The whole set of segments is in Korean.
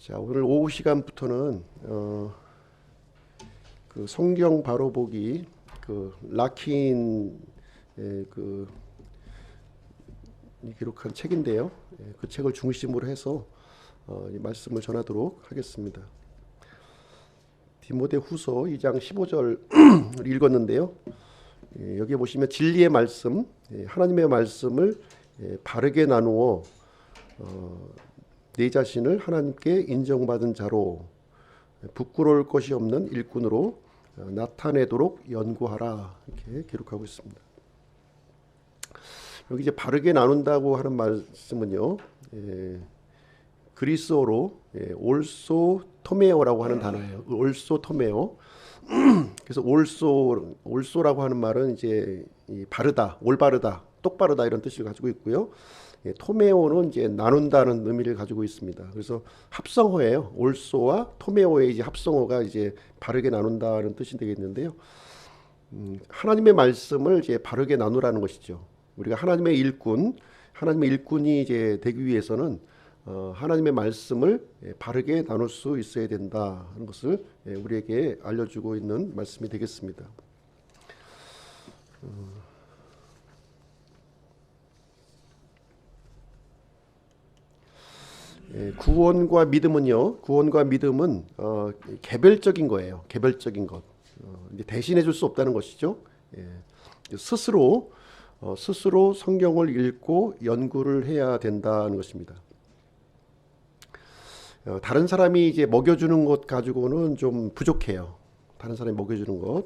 자, 오늘 오후 시간부터는 그 성경 바로 보기 그 라킨의 그 기록한 책인데요. 그 책을 중심으로 해서 이 말씀을 전하도록 하겠습니다. 디모데후서 2장 15절을 읽었는데요. 여기에 보시면 진리의 말씀, 하나님의 말씀을 바르게 나누어 내 자신을 하나님께 인정받은 자로 부끄러울 것이 없는 일꾼으로 나타내도록 연구하라, 이렇게 기록하고 있습니다. 여기 이제 바르게 나눈다고 하는 말씀은요, 그리스어로 올소 토메오라고 하는 단어예요. 올소 토메오. 그래서 올소라고 하는 말은 이제 바르다, 올바르다, 똑바르다 이런 뜻을 가지고 있고요. 토메오는 이제 나눈다는 의미를 가지고 있습니다. 그래서 합성어예요. 올소와 토메오의 이제 합성어가 이제 바르게 나눈다는 뜻이 되겠는데요. 하나님의 말씀을 이제 바르게 나누라는 것이죠. 우리가 하나님의 일꾼이 이제 되기 위해서는 하나님의 말씀을 바르게 나눌 수 있어야 된다 하는 것을 우리에게 알려주고 있는 말씀이 되겠습니다. 구원과 믿음은 개별적인 거예요. 개별적인 것. 대신해 줄 수 없다는 것이죠. 스스로 성경을 읽고 연구를 해야 된다는 것입니다. 다른 사람이 이제 먹여주는 것 가지고는 좀 부족해요. 다른 사람이 먹여주는 것.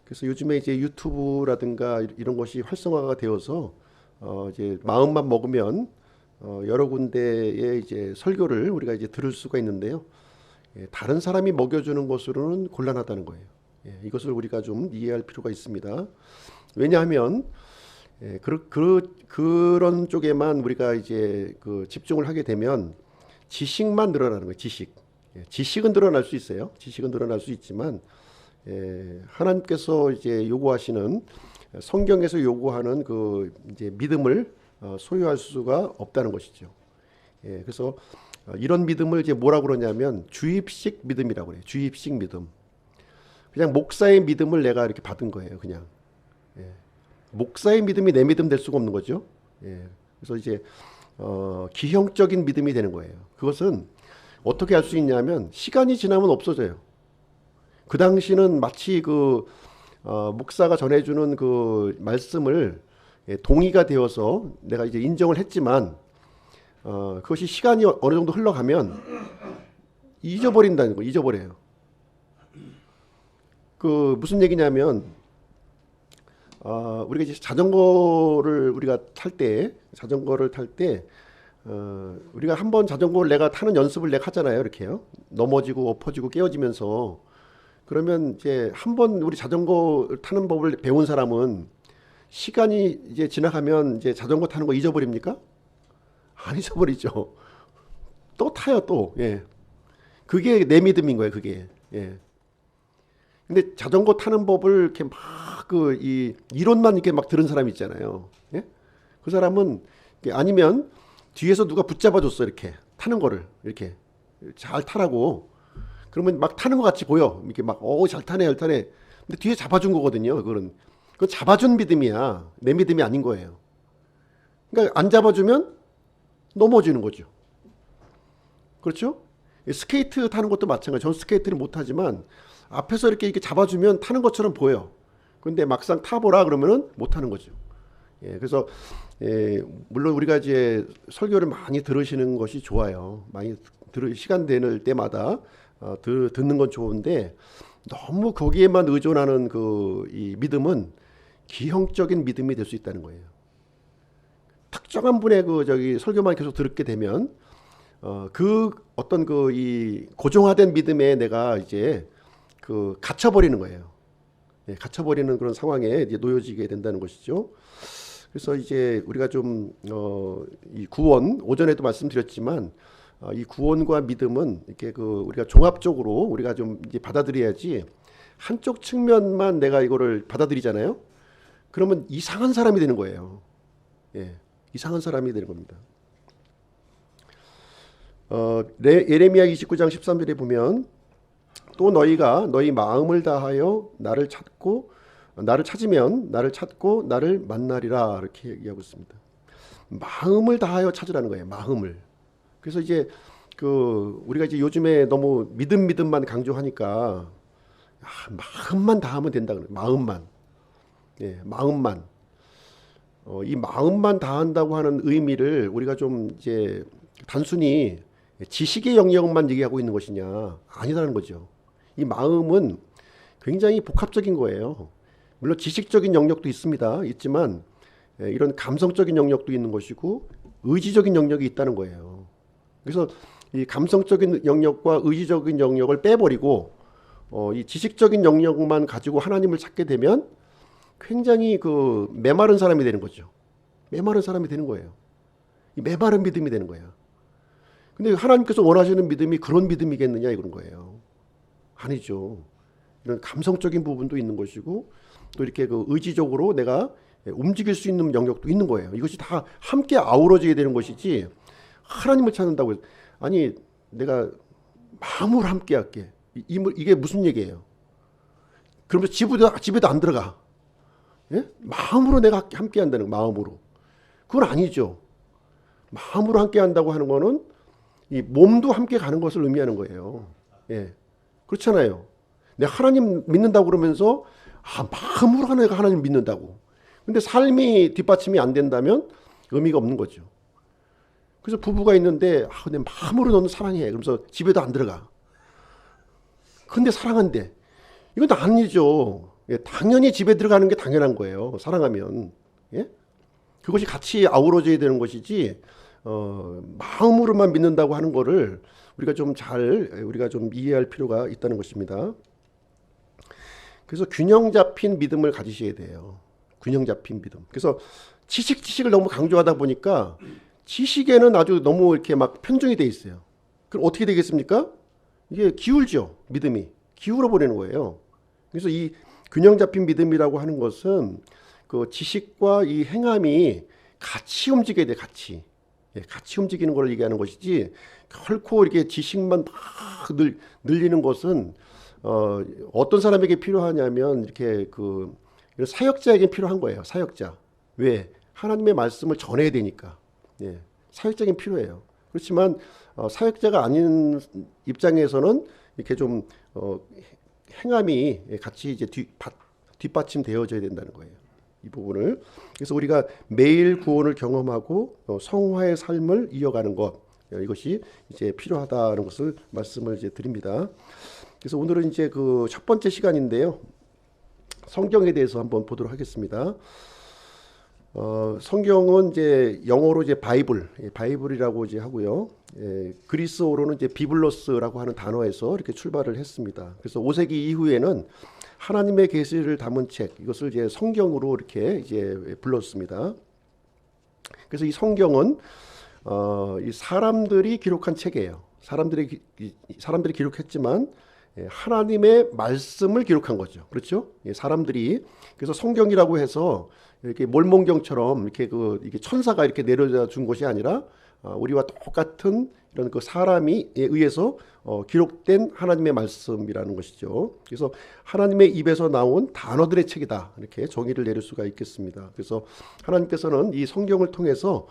그래서 요즘에 이제 유튜브라든가 이런 것이 활성화가 되어서 이제 마음만 먹으면 여러 군데의 이제 설교를 우리가 이제 들을 수가 있는데요. 다른 사람이 먹여주는 것으로는 곤란하다는 거예요. 이것을 우리가 좀 이해할 필요가 있습니다. 왜냐하면 그런 쪽에만 우리가 이제 그 집중을 하게 되면 지식만 늘어나는 거예요. 지식은 늘어날 수 있어요. 지식은 늘어날 수 있지만 하나님께서 이제 요구하시는 성경에서 요구하는 그 이제 믿음을 소유할 수가 없다는 것이죠. 그래서 이런 믿음을 이제 뭐라고 그러냐면 주입식 믿음이라고 그래요. 주입식 믿음. 그냥 목사의 믿음을 내가 이렇게 받은 거예요. 그냥 목사의 믿음이 내 믿음 될 수가 없는 거죠. 그래서 이제 기형적인 믿음이 되는 거예요. 그것은 어떻게 할 수 있냐면 시간이 지나면 없어져요. 그 당시는 마치 그 목사가 전해주는 그 말씀을 동의가 되어서 내가 이제 인정을 했지만 그것이 시간이 어느 정도 흘러가면 잊어버린다는 거, 잊어버려요. 그 무슨 얘기냐면 우리가 이제 자전거를 탈 때 우리가 한번 자전거를 내가 타는 연습을 내가 하잖아요. 이렇게요. 넘어지고 엎어지고 깨어지면서 그러면 이제 한번 우리 자전거 타는 법을 배운 사람은 시간이 이제 지나가면 이제 자전거 타는 거 잊어버립니까? 안 잊어버리죠. 또 타요, 또. 그게 내 믿음인 거예요, 그게. 근데 자전거 타는 법을 이렇게 막 이 이론만 이렇게 막 들은 사람 있잖아요. 그 사람은 아니면 뒤에서 누가 붙잡아 줬어, 이렇게. 타는 거를. 이렇게. 잘 타라고. 그러면 막 타는 것 같이 보여. 이렇게 막, 잘 타네, 잘 타네. 근데 뒤에 잡아준 거거든요, 그건 잡아준 믿음이야. 내 믿음이 아닌 거예요. 그러니까 안 잡아주면 넘어지는 거죠. 그렇죠? 스케이트 타는 것도 마찬가지. 전 스케이트를 못 타지만 앞에서 이렇게 잡아주면 타는 것처럼 보여. 근데 막상 타보라 그러면은 못 타는 거죠. 그래서 물론 우리가 이제 설교를 많이 들으시는 것이 좋아요. 많이 시간 되는 때마다 듣는 건 좋은데 너무 거기에만 의존하는 이 믿음은 기형적인 믿음이 될 수 있다는 거예요. 특정한 분의 설교만 계속 듣게 되면 어떤 이 고정화된 믿음에 내가 이제 갇혀버리는 거예요. 갇혀버리는 그런 상황에 이제 놓여지게 된다는 것이죠. 그래서 이제 우리가 좀 이 구원, 오전에도 말씀드렸지만 이 구원과 믿음은 이렇게 우리가 종합적으로 우리가 좀 이제 받아들여야지, 한쪽 측면만 내가 이거를 받아들이잖아요. 그러면 이상한 사람이 되는 거예요. 이상한 사람이 되는 겁니다. 예레미야 29장 13절에 보면 또 너희가 너희 마음을 다하여 나를 찾으면 나를 찾고 나를 만나리라 이렇게 얘기하고 있습니다. 마음을 다하여 찾으라는 거예요. 마음을. 그래서 이제 우리가 이제 요즘에 너무 믿음만 강조하니까 마음만 다하면 된다 그래요. 마음만. 예, 마음만. 이 마음만 다한다고 하는 의미를 우리가 좀 이제 단순히 지식의 영역만 얘기하고 있는 것이냐 아니라는 거죠. 이 마음은 굉장히 복합적인 거예요. 물론 지식적인 영역도 있지만 이런 감성적인 영역도 있는 것이고 의지적인 영역이 있다는 거예요. 그래서 이 감성적인 영역과 의지적인 영역을 빼버리고 이 지식적인 영역만 가지고 하나님을 찾게 되면 굉장히 메마른 사람이 되는 거죠. 메마른 사람이 되는 거예요. 이 메마른 믿음이 되는 거예요. 근데 하나님께서 원하시는 믿음이 그런 믿음이겠느냐 이런 거예요. 아니죠. 이런 감성적인 부분도 있는 것이고 또 이렇게 의지적으로 내가 움직일 수 있는 영역도 있는 거예요. 이것이 다 함께 아우러져야 되는 것이지 하나님을 찾는다고 아니 내가 마음으로 함께 할게. 이게 무슨 얘기예요? 그러면서 집에도 안 들어가. 예? 마음으로 내가 함께 한다는 거예요. 마음으로. 그건 아니죠. 마음으로 함께 한다고 하는 거는 이 몸도 함께 가는 것을 의미하는 거예요. 예. 그렇잖아요. 내가 하나님 믿는다고 그러면서 마음으로 내가 하나님 믿는다고. 근데 삶이 뒷받침이 안 된다면 의미가 없는 거죠. 그래서 부부가 있는데 내 마음으로 너는 사랑해. 그러면서 집에도 안 들어가. 근데 사랑한대. 이건 아니죠. 예, 당연히 집에 들어가는 게 당연한 거예요. 사랑하면. 예? 그것이 같이 아우러져야 되는 것이지 마음으로만 믿는다고 하는 거를 우리가 좀 이해할 필요가 있다는 것입니다. 그래서 균형 잡힌 믿음을 가지셔야 돼요. 균형 잡힌 믿음. 그래서 지식을 너무 강조하다 보니까 지식에는 아주 너무 이렇게 막 편중이 돼 있어요. 그럼 어떻게 되겠습니까? 이게 기울죠. 믿음이. 기울어 버리는 거예요. 그래서 이 균형 잡힌 믿음이라고 하는 것은 지식과 이 행함이 같이 움직여야 돼. 같이. 예, 같이 움직이는 걸 얘기하는 것이지 결코 이렇게 지식만 막 늘리는 것은 어떤 사람에게 필요하냐면 이렇게 이런 사역자에게 필요한 거예요. 사역자. 왜? 하나님의 말씀을 전해야 되니까. 예, 사역자에게 필요해요. 그렇지만 사역자가 아닌 입장에서는 이렇게 좀 행함이 같이 이제 뒷받침되어져야 된다는 거예요. 이 부분을. 그래서 우리가 매일 구원을 경험하고 성화의 삶을 이어가는 것, 이것이 이제 필요하다는 것을 말씀을 이제 드립니다. 그래서 오늘은 이제 첫 번째 시간인데요. 성경에 대해서 한번 보도록 하겠습니다. 성경은 이제 영어로 이제 바이블이라고 이제 하고요. 그리스어로는 이제 비블로스라고 하는 단어에서 이렇게 출발을 했습니다. 그래서 5세기 이후에는 하나님의 계시를 담은 책, 이것을 이제 성경으로 이렇게 이제 불렀습니다. 그래서 이 성경은 이 사람들이 기록한 책이에요. 사람들이 기록했지만 하나님의 말씀을 기록한 거죠. 그렇죠? 사람들이. 그래서 성경이라고 해서 이렇게 몰몬경처럼 이게 천사가 이렇게 내려다 준 것이 아니라 우리와 똑같은 이런 사람이 의해서 기록된 하나님의 말씀이라는 것이죠. 그래서 하나님의 입에서 나온 단어들의 책이다. 이렇게 정의를 내릴 수가 있겠습니다. 그래서 하나님께서는 이 성경을 통해서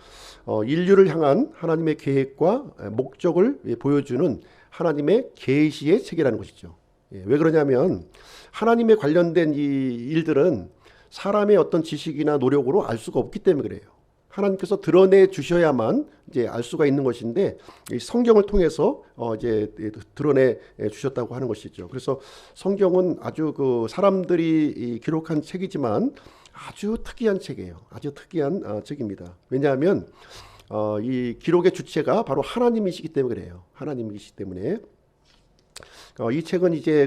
인류를 향한 하나님의 계획과 목적을 보여주는 하나님의 계시의 책이라는 것이죠. 왜 그러냐면 하나님에 관련된 이 일들은 사람의 어떤 지식이나 노력으로 알 수가 없기 때문에 그래요. 하나님께서 드러내 주셔야만 이제 알 수가 있는 것인데 이 성경을 통해서 이제 드러내 주셨다고 하는 것이죠. 그래서 성경은 아주 사람들이 기록한 책이지만 아주 특이한 책이에요. 아주 특이한 책입니다. 왜냐하면 이 기록의 주체가 바로 하나님이시기 때문에 그래요. 하나님이시기 때문에 이 책은 이제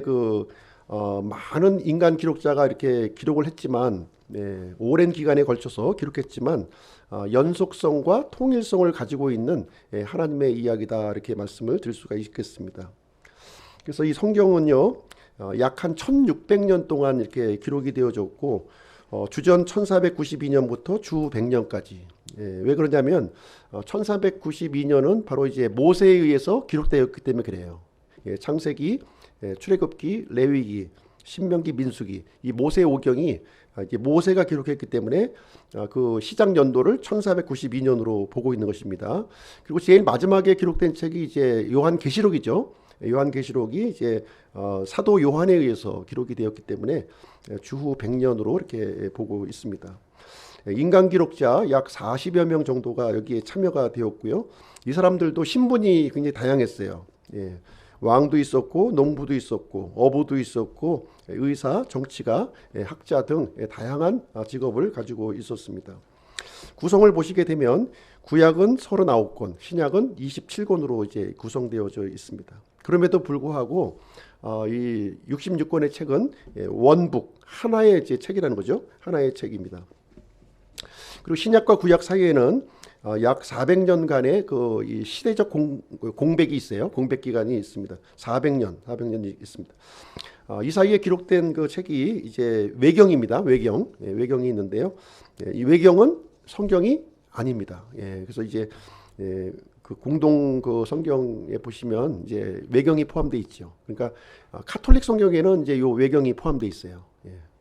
많은 인간 기록자가 이렇게 기록을 했지만 오랜 기간에 걸쳐서 기록했지만 연속성과 통일성을 가지고 있는 하나님의 이야기다 이렇게 말씀을 드릴 수가 있겠습니다. 그래서 이 성경은요 약 한 1600년 동안 이렇게 기록이 되어졌고 주전 1492년부터 주 100년까지 왜 그러냐면 1392년은 바로 이제 모세에 의해서 기록되었기 때문에 그래요. 창세기, 출애굽기, 레위기, 신명기, 민수기, 이 모세 오경이 이제 모세가 기록했기 때문에 그 시작 연도를 1492년으로 보고 있는 것입니다. 그리고 제일 마지막에 기록된 책이 이제 요한계시록이죠. 요한계시록이 이제 사도 요한에 의해서 기록이 되었기 때문에 주후 100년으로 이렇게 보고 있습니다. 인간 기록자 약 40여 명 정도가 여기에 참여가 되었고요. 이 사람들도 신분이 굉장히 다양했어요. 왕도 있었고 농부도 있었고 어부도 있었고 의사, 정치가, 학자 등 다양한 직업을 가지고 있었습니다. 구성을 보시게 되면 구약은 39권, 신약은 27권으로 이제 구성되어져 있습니다. 그럼에도 불구하고 이 66권의 책은 원북, 하나의 이제 책이라는 거죠. 하나의 책입니다. 그리고 신약과 구약 사이에는 약 400년간의 그 이 시대적 공백이 있어요. 공백 기간이 있습니다. 400년이 있습니다. 이 사이에 기록된 그 책이 이제 외경입니다. 외경이 있는데요. 이 외경은 성경이 아닙니다. 그래서 이제 그 공동 그 성경에 보시면 이제 외경이 포함되어 있죠. 그러니까 카톨릭 성경에는 이제 요 외경이 포함되어 있어요.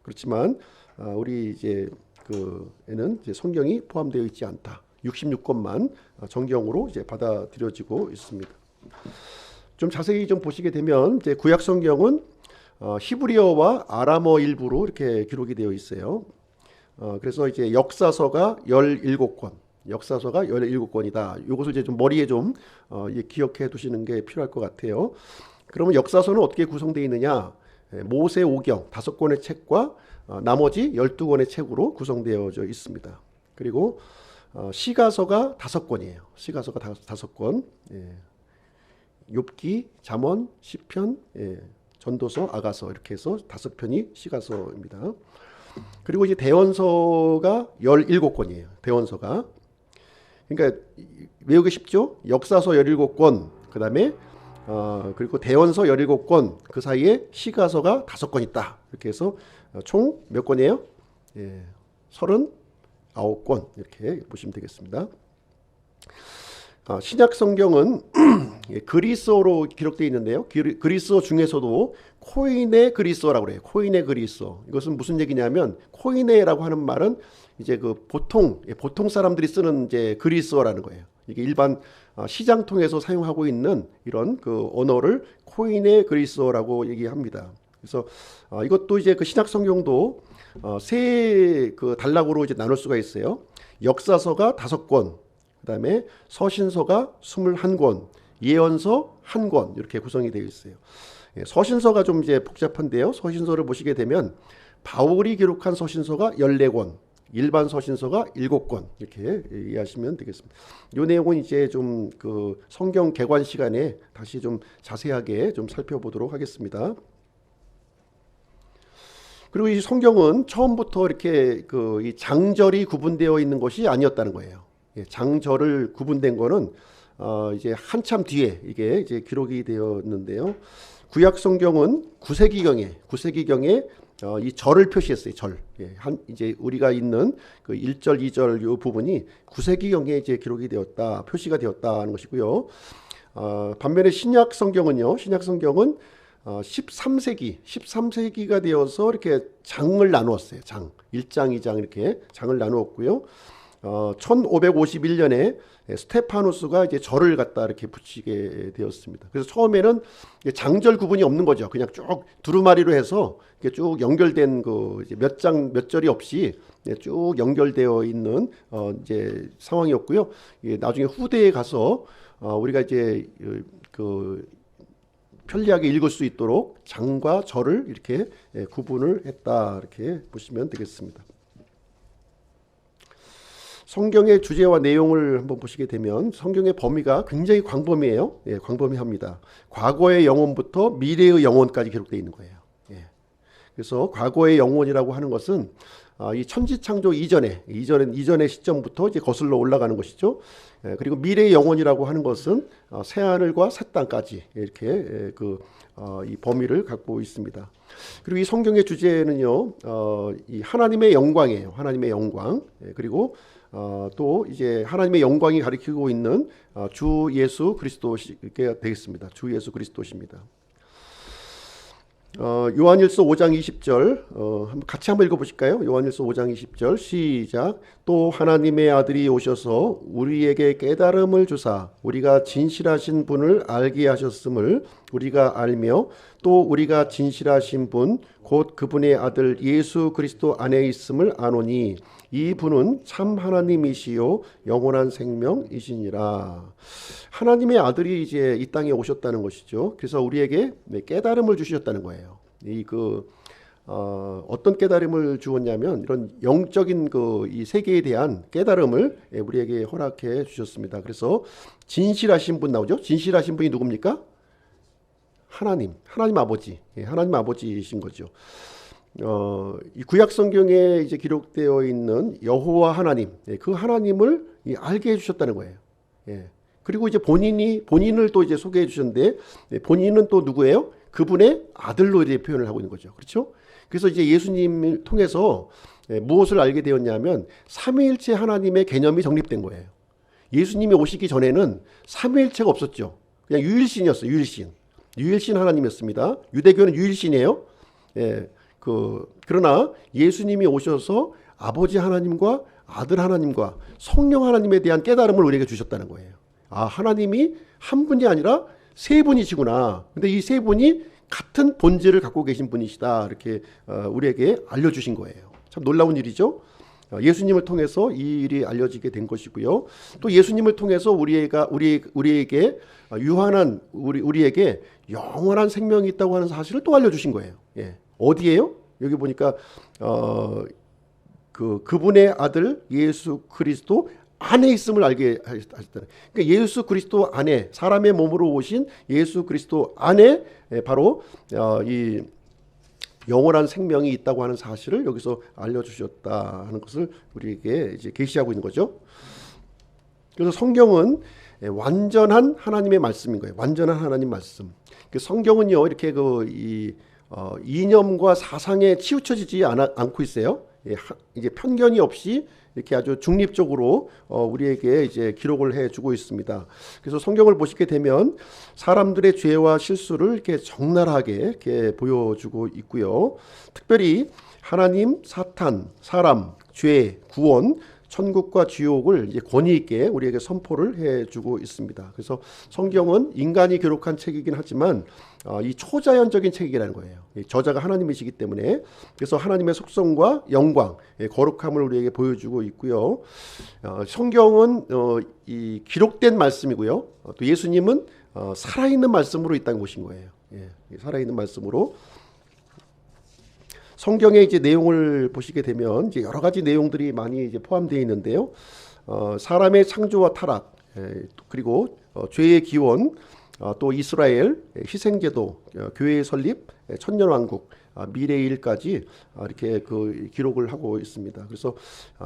그렇지만 우리 이제 그에는 이제 성경이 포함되어 있지 않다. 66권만 정경으로 이제 받아들여지고 있습니다. 좀 자세히 좀 보시게 되면 이제 구약 성경은 히브리어와 아람어 일부로 이렇게 기록이 되어 있어요. 그래서 이제 역사서가 17권, 역사서가 17권이다. 이것을 이제 좀 머리에 좀 기억해 두시는 게 필요할 것 같아요. 그러면 역사서는 어떻게 구성되어 있느냐? 모세 오경 5권의 책과 나머지 12권의 책으로 구성되어져 있습니다. 그리고 시가서가 5권이에요. 시가서가 5권. 욥기, 잠언, 시편, 전도서, 아가서 이렇게 해서 5편이 시가서입니다. 그리고 이제 대원서가 17권이에요. 대원서가. 그러니까 외우기 쉽죠? 역사서 17권, 그다음에 그리고 대원서 17권, 그 사이에 시가서가 5권 있다. 이렇게 해서 총 몇 권이에요? 39권 이렇게 보시면 되겠습니다. 신약 성경은 그리스어로 기록되어 있는데요. 그리스어 중에서도 코이네 그리스어라고 그래요. 코이네 그리스어. 이것은 무슨 얘기냐면 코이네라고 하는 말은 이제 그 보통 사람들이 쓰는 이제 그리스어라는 거예요. 이게 일반 시장 통해서 사용하고 있는 이런 그 언어를 코이네 그리스어라고 얘기합니다. 그래서 이것도 이제 그 신약 성경도 세 그 단락으로 이제 나눌 수가 있어요. 역사서가 5권, 그다음에 서신서가 21권, 예언서 1권 이렇게 구성이 되어 있어요. 서신서가 좀 이제 복잡한데요. 서신서를 보시게 되면 바울이 기록한 서신서가 14권, 일반 서신서가 7권 이렇게 이해하시면 되겠습니다. 이 내용은 이제 좀 그 성경 개관 시간에 다시 좀 자세하게 좀 살펴보도록 하겠습니다. 그리고 이 성경은 처음부터 이렇게 그 이 장절이 구분되어 있는 것이 아니었다는 거예요. 장절을 구분된 거는 이제 한참 뒤에 이게 이제 기록이 되었는데요. 구약 성경은 9세기경에 이 절을 표시했어요. 절. 이제 우리가 있는 그 1절, 2절 요 부분이 9세기경에 이제 기록이 되었다, 표시가 되었다는 것이고요. 반면에 신약 성경은 13세기가 되어서 이렇게 장을 나누었어요. 1장, 2장 이렇게 장을 나누었고요. 1551년에 스테파누스가 이제 절을 갖다 이렇게 붙이게 되었습니다. 그래서 처음에는 장절 구분이 없는 거죠. 그냥 쭉 두루마리로 해서 이렇게 쭉 연결된 그 몇 장 몇 절이 없이 쭉 연결되어 있는 이제 상황이었고요. 나중에 후대에 가서 우리가 이제 그 편리하게 읽을 수 있도록 장과 절을 이렇게 구분을 했다 이렇게 보시면 되겠습니다. 성경의 주제와 내용을 한번 보시게 되면 성경의 범위가 굉장히 광범위해요. 광범위합니다. 과거의 영혼부터 미래의 영혼까지 기록되어 있는 거예요. 그래서 과거의 영혼이라고 하는 것은 이 천지창조 이전의 시점부터 이제 거슬러 올라가는 것이죠. 그리고 미래의 영혼이라고 하는 것은 새하늘과 새 땅까지 이렇게 이 범위를 갖고 있습니다. 그리고 이 성경의 주제는요, 이 하나님의 영광이에요. 하나님의 영광. 그리고 또 이제 하나님의 영광이 가리키고 있는 주 예수 그리스도가 되겠습니다. 주 예수 그리스도십니다. 요한일서 5장 20절 같이 한번 읽어보실까요? 요한일서 5장 20절 시작. 또 하나님의 아들이 오셔서 우리에게 깨달음을 주사 우리가 진실하신 분을 알게 하셨음을 우리가 알며 또 우리가 진실하신 분 곧 그분의 아들 예수 그리스도 안에 있음을 아노니 이 분은 참 하나님이시요 영원한 생명이시니라. 하나님의 아들이 이제 이 땅에 오셨다는 것이죠. 그래서 우리에게 깨달음을 주셨다는 거예요. 어떤 깨달음을 주었냐면 이런 영적인 이 세계에 대한 깨달음을 우리에게 허락해 주셨습니다. 그래서 진실하신 분 나오죠. 진실하신 분이 누굽니까? 하나님 아버지, 하나님 아버지이신 거죠. 이 구약 성경에 이제 기록되어 있는 여호와 하나님, 그 하나님을 알게 해주셨다는 거예요. 그리고 이제 본인을 또 이제 소개해 주셨는데, 본인은 또 누구예요? 그분의 아들로 이제 표현을 하고 있는 거죠. 그렇죠? 그래서 이제 예수님을 통해서 무엇을 알게 되었냐면 삼위일체 하나님의 개념이 정립된 거예요. 예수님이 오시기 전에는 삼위일체가 없었죠. 그냥 유일신이었어요. 유일신 하나님이었습니다. 유대교는 유일신이에요. 그러나 예수님이 오셔서 아버지 하나님과 아들 하나님과 성령 하나님에 대한 깨달음을 우리에게 주셨다는 거예요. 하나님이 한 분이 아니라 세 분이시구나. 근데 이 세 분이 같은 본질을 갖고 계신 분이시다. 이렇게 우리에게 알려주신 거예요. 참 놀라운 일이죠. 예수님을 통해서 이 일이 알려지게 된 것이고요. 또 예수님을 통해서 우리에게 유한한 우리에게 영원한 생명이 있다고 하는 사실을 또 알려주신 거예요. 어디에요? 여기 보니까 그분의 아들 예수 그리스도 안에 있음을 알게 하셨다. 그러니까 예수 그리스도 안에 사람의 몸으로 오신 예수 그리스도 안에 바로 이 영원한 생명이 있다고 하는 사실을 여기서 알려주셨다 하는 것을 우리에게 이제 계시하고 있는 거죠. 그래서 성경은 완전한 하나님의 말씀인 거예요. 완전한 하나님 말씀. 성경은요 이렇게 이념과 사상에 치우쳐지지 않고 있어요. 이제 편견이 없이 이렇게 아주 중립적으로 우리에게 이제 기록을 해주고 있습니다. 그래서 성경을 보시게 되면 사람들의 죄와 실수를 이렇게 적나라하게 이렇게 보여주고 있고요. 특별히 하나님, 사탄, 사람, 죄, 구원, 천국과 지옥을 이제 권위 있게 우리에게 선포를 해주고 있습니다. 그래서 성경은 인간이 기록한 책이긴 하지만 이 초자연적인 책이라는 거예요. 저자가 하나님이시기 때문에 그래서 하나님의 속성과 영광, 거룩함을 우리에게 보여주고 있고요. 성경은 이 기록된 말씀이고요. 또 예수님은 살아있는 말씀으로 이 땅에 오신 거예요. 살아있는 말씀으로. 성경의 이제 내용을 보시게 되면 이제 여러 가지 내용들이 많이 이제 포함되어 있는데요. 사람의 창조와 타락, 그리고 죄의 기원, 또 이스라엘, 희생제도, 교회의 설립, 천년왕국, 미래의 일까지 이렇게 기록을 하고 있습니다. 그래서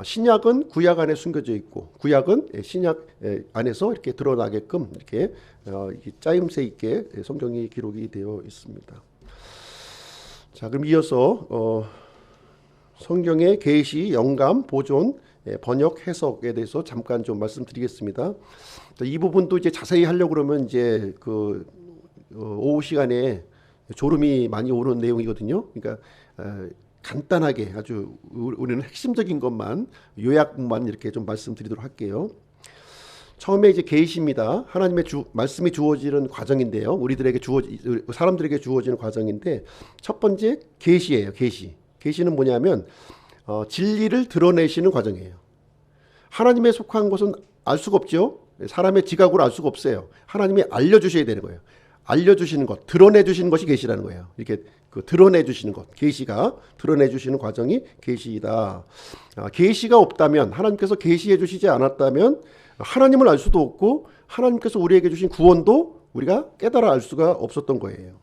신약은 구약 안에 숨겨져 있고 구약은 신약 안에서 이렇게 드러나게끔 이렇게 짜임새 있게 성경이 기록이 되어 있습니다. 자, 그럼 이어서 성경의 계시, 영감, 보존, 번역, 해석에 대해서 잠깐 좀 말씀드리겠습니다. 이 부분도 이제 자세히 하려고 그러면 이제 오후 시간에 졸음이 많이 오는 내용이거든요. 그러니까 간단하게 아주 우리는 핵심적인 것만 요약만 이렇게 좀 말씀드리도록 할게요. 처음에 이제 계시입니다. 하나님의 말씀이 주어지는 과정인데요. 사람들에게 주어지는 과정인데 첫 번째 계시예요. 계시는 뭐냐면 진리를 드러내시는 과정이에요. 하나님에 속한 것은 알 수가 없죠. 사람의 지각으로 알 수가 없어요. 하나님이 알려주셔야 되는 거예요. 알려주시는 것, 드러내주시는 것이 계시라는 거예요. 이렇게 드러내주시는 것, 계시가 드러내주시는 과정이 계시이다. 계시가 없다면, 하나님께서 계시해 주시지 않았다면 하나님을 알 수도 없고 하나님께서 우리에게 주신 구원도 우리가 깨달아 알 수가 없었던 거예요.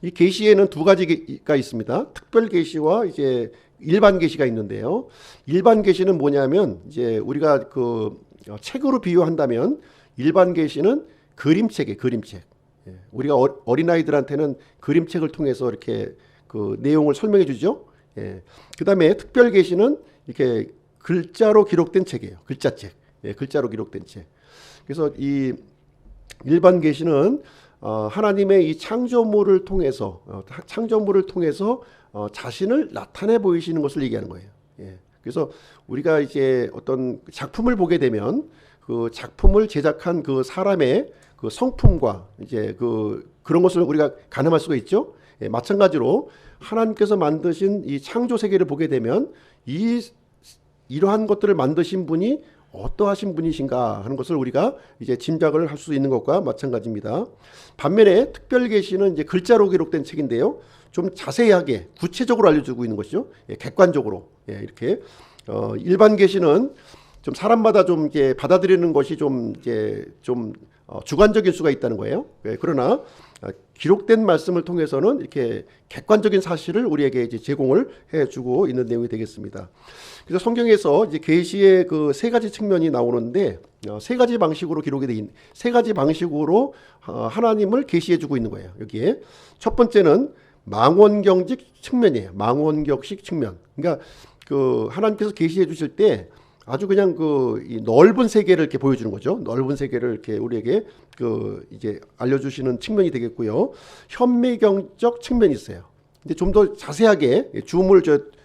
이 계시에는 두 가지가 있습니다. 특별 계시와 이제 일반 계시가 있는데요. 일반 계시는 뭐냐면 이제 우리가 책으로 비유한다면 일반 계시는 그림책이에요. 그림책. 우리가 어린아이들한테는 그림책을 통해서 이렇게 내용을 설명해 주죠. 그다음에 특별 계시는 이렇게 글자로 기록된 책이에요. 글자책. 예, 글자로 기록된 책. 그래서 이 일반 계시는 하나님의 이 창조물을 통해서 자신을 나타내 보이시는 것을 얘기하는 거예요. 예. 그래서 우리가 이제 어떤 작품을 보게 되면 그 작품을 제작한 그 사람의 그 성품과 이제 그런 것을 우리가 가늠할 수가 있죠. 예, 마찬가지로 하나님께서 만드신 이 창조 세계를 보게 되면 이러한 것들을 만드신 분이 어떠하신 분이신가 하는 것을 우리가 이제 짐작을 할 수 있는 것과 마찬가지입니다. 반면에 특별 계시는 이제 글자로 기록된 책인데요. 좀 자세하게 구체적으로 알려주고 있는 것이죠. 예, 객관적으로. 예, 이렇게 일반 계시는 좀 사람마다 좀 이제 받아들이는 것이 좀 주관적일 수가 있다는 거예요. 예, 그러나 기록된 말씀을 통해서는 이렇게 객관적인 사실을 우리에게 이제 제공을 해주고 있는 내용이 되겠습니다. 그래서 성경에서 이제 계시의 그 세 가지 측면이 나오는데 세 가지 방식으로 기록이 돼 있는 세 가지 방식으로 하나님을 계시해주고 있는 거예요. 여기에 첫 번째는 망원경직 측면이에요. 망원경식 측면. 그러니까 그 하나님께서 계시해 주실 때 아주 그냥 이 넓은 세계를 이렇게 보여주는 거죠. 넓은 세계를 이렇게 우리에게 이제 알려주시는 측면이 되겠고요. 현미경적 측면이 있어요. 근데 좀 더 자세하게 줌을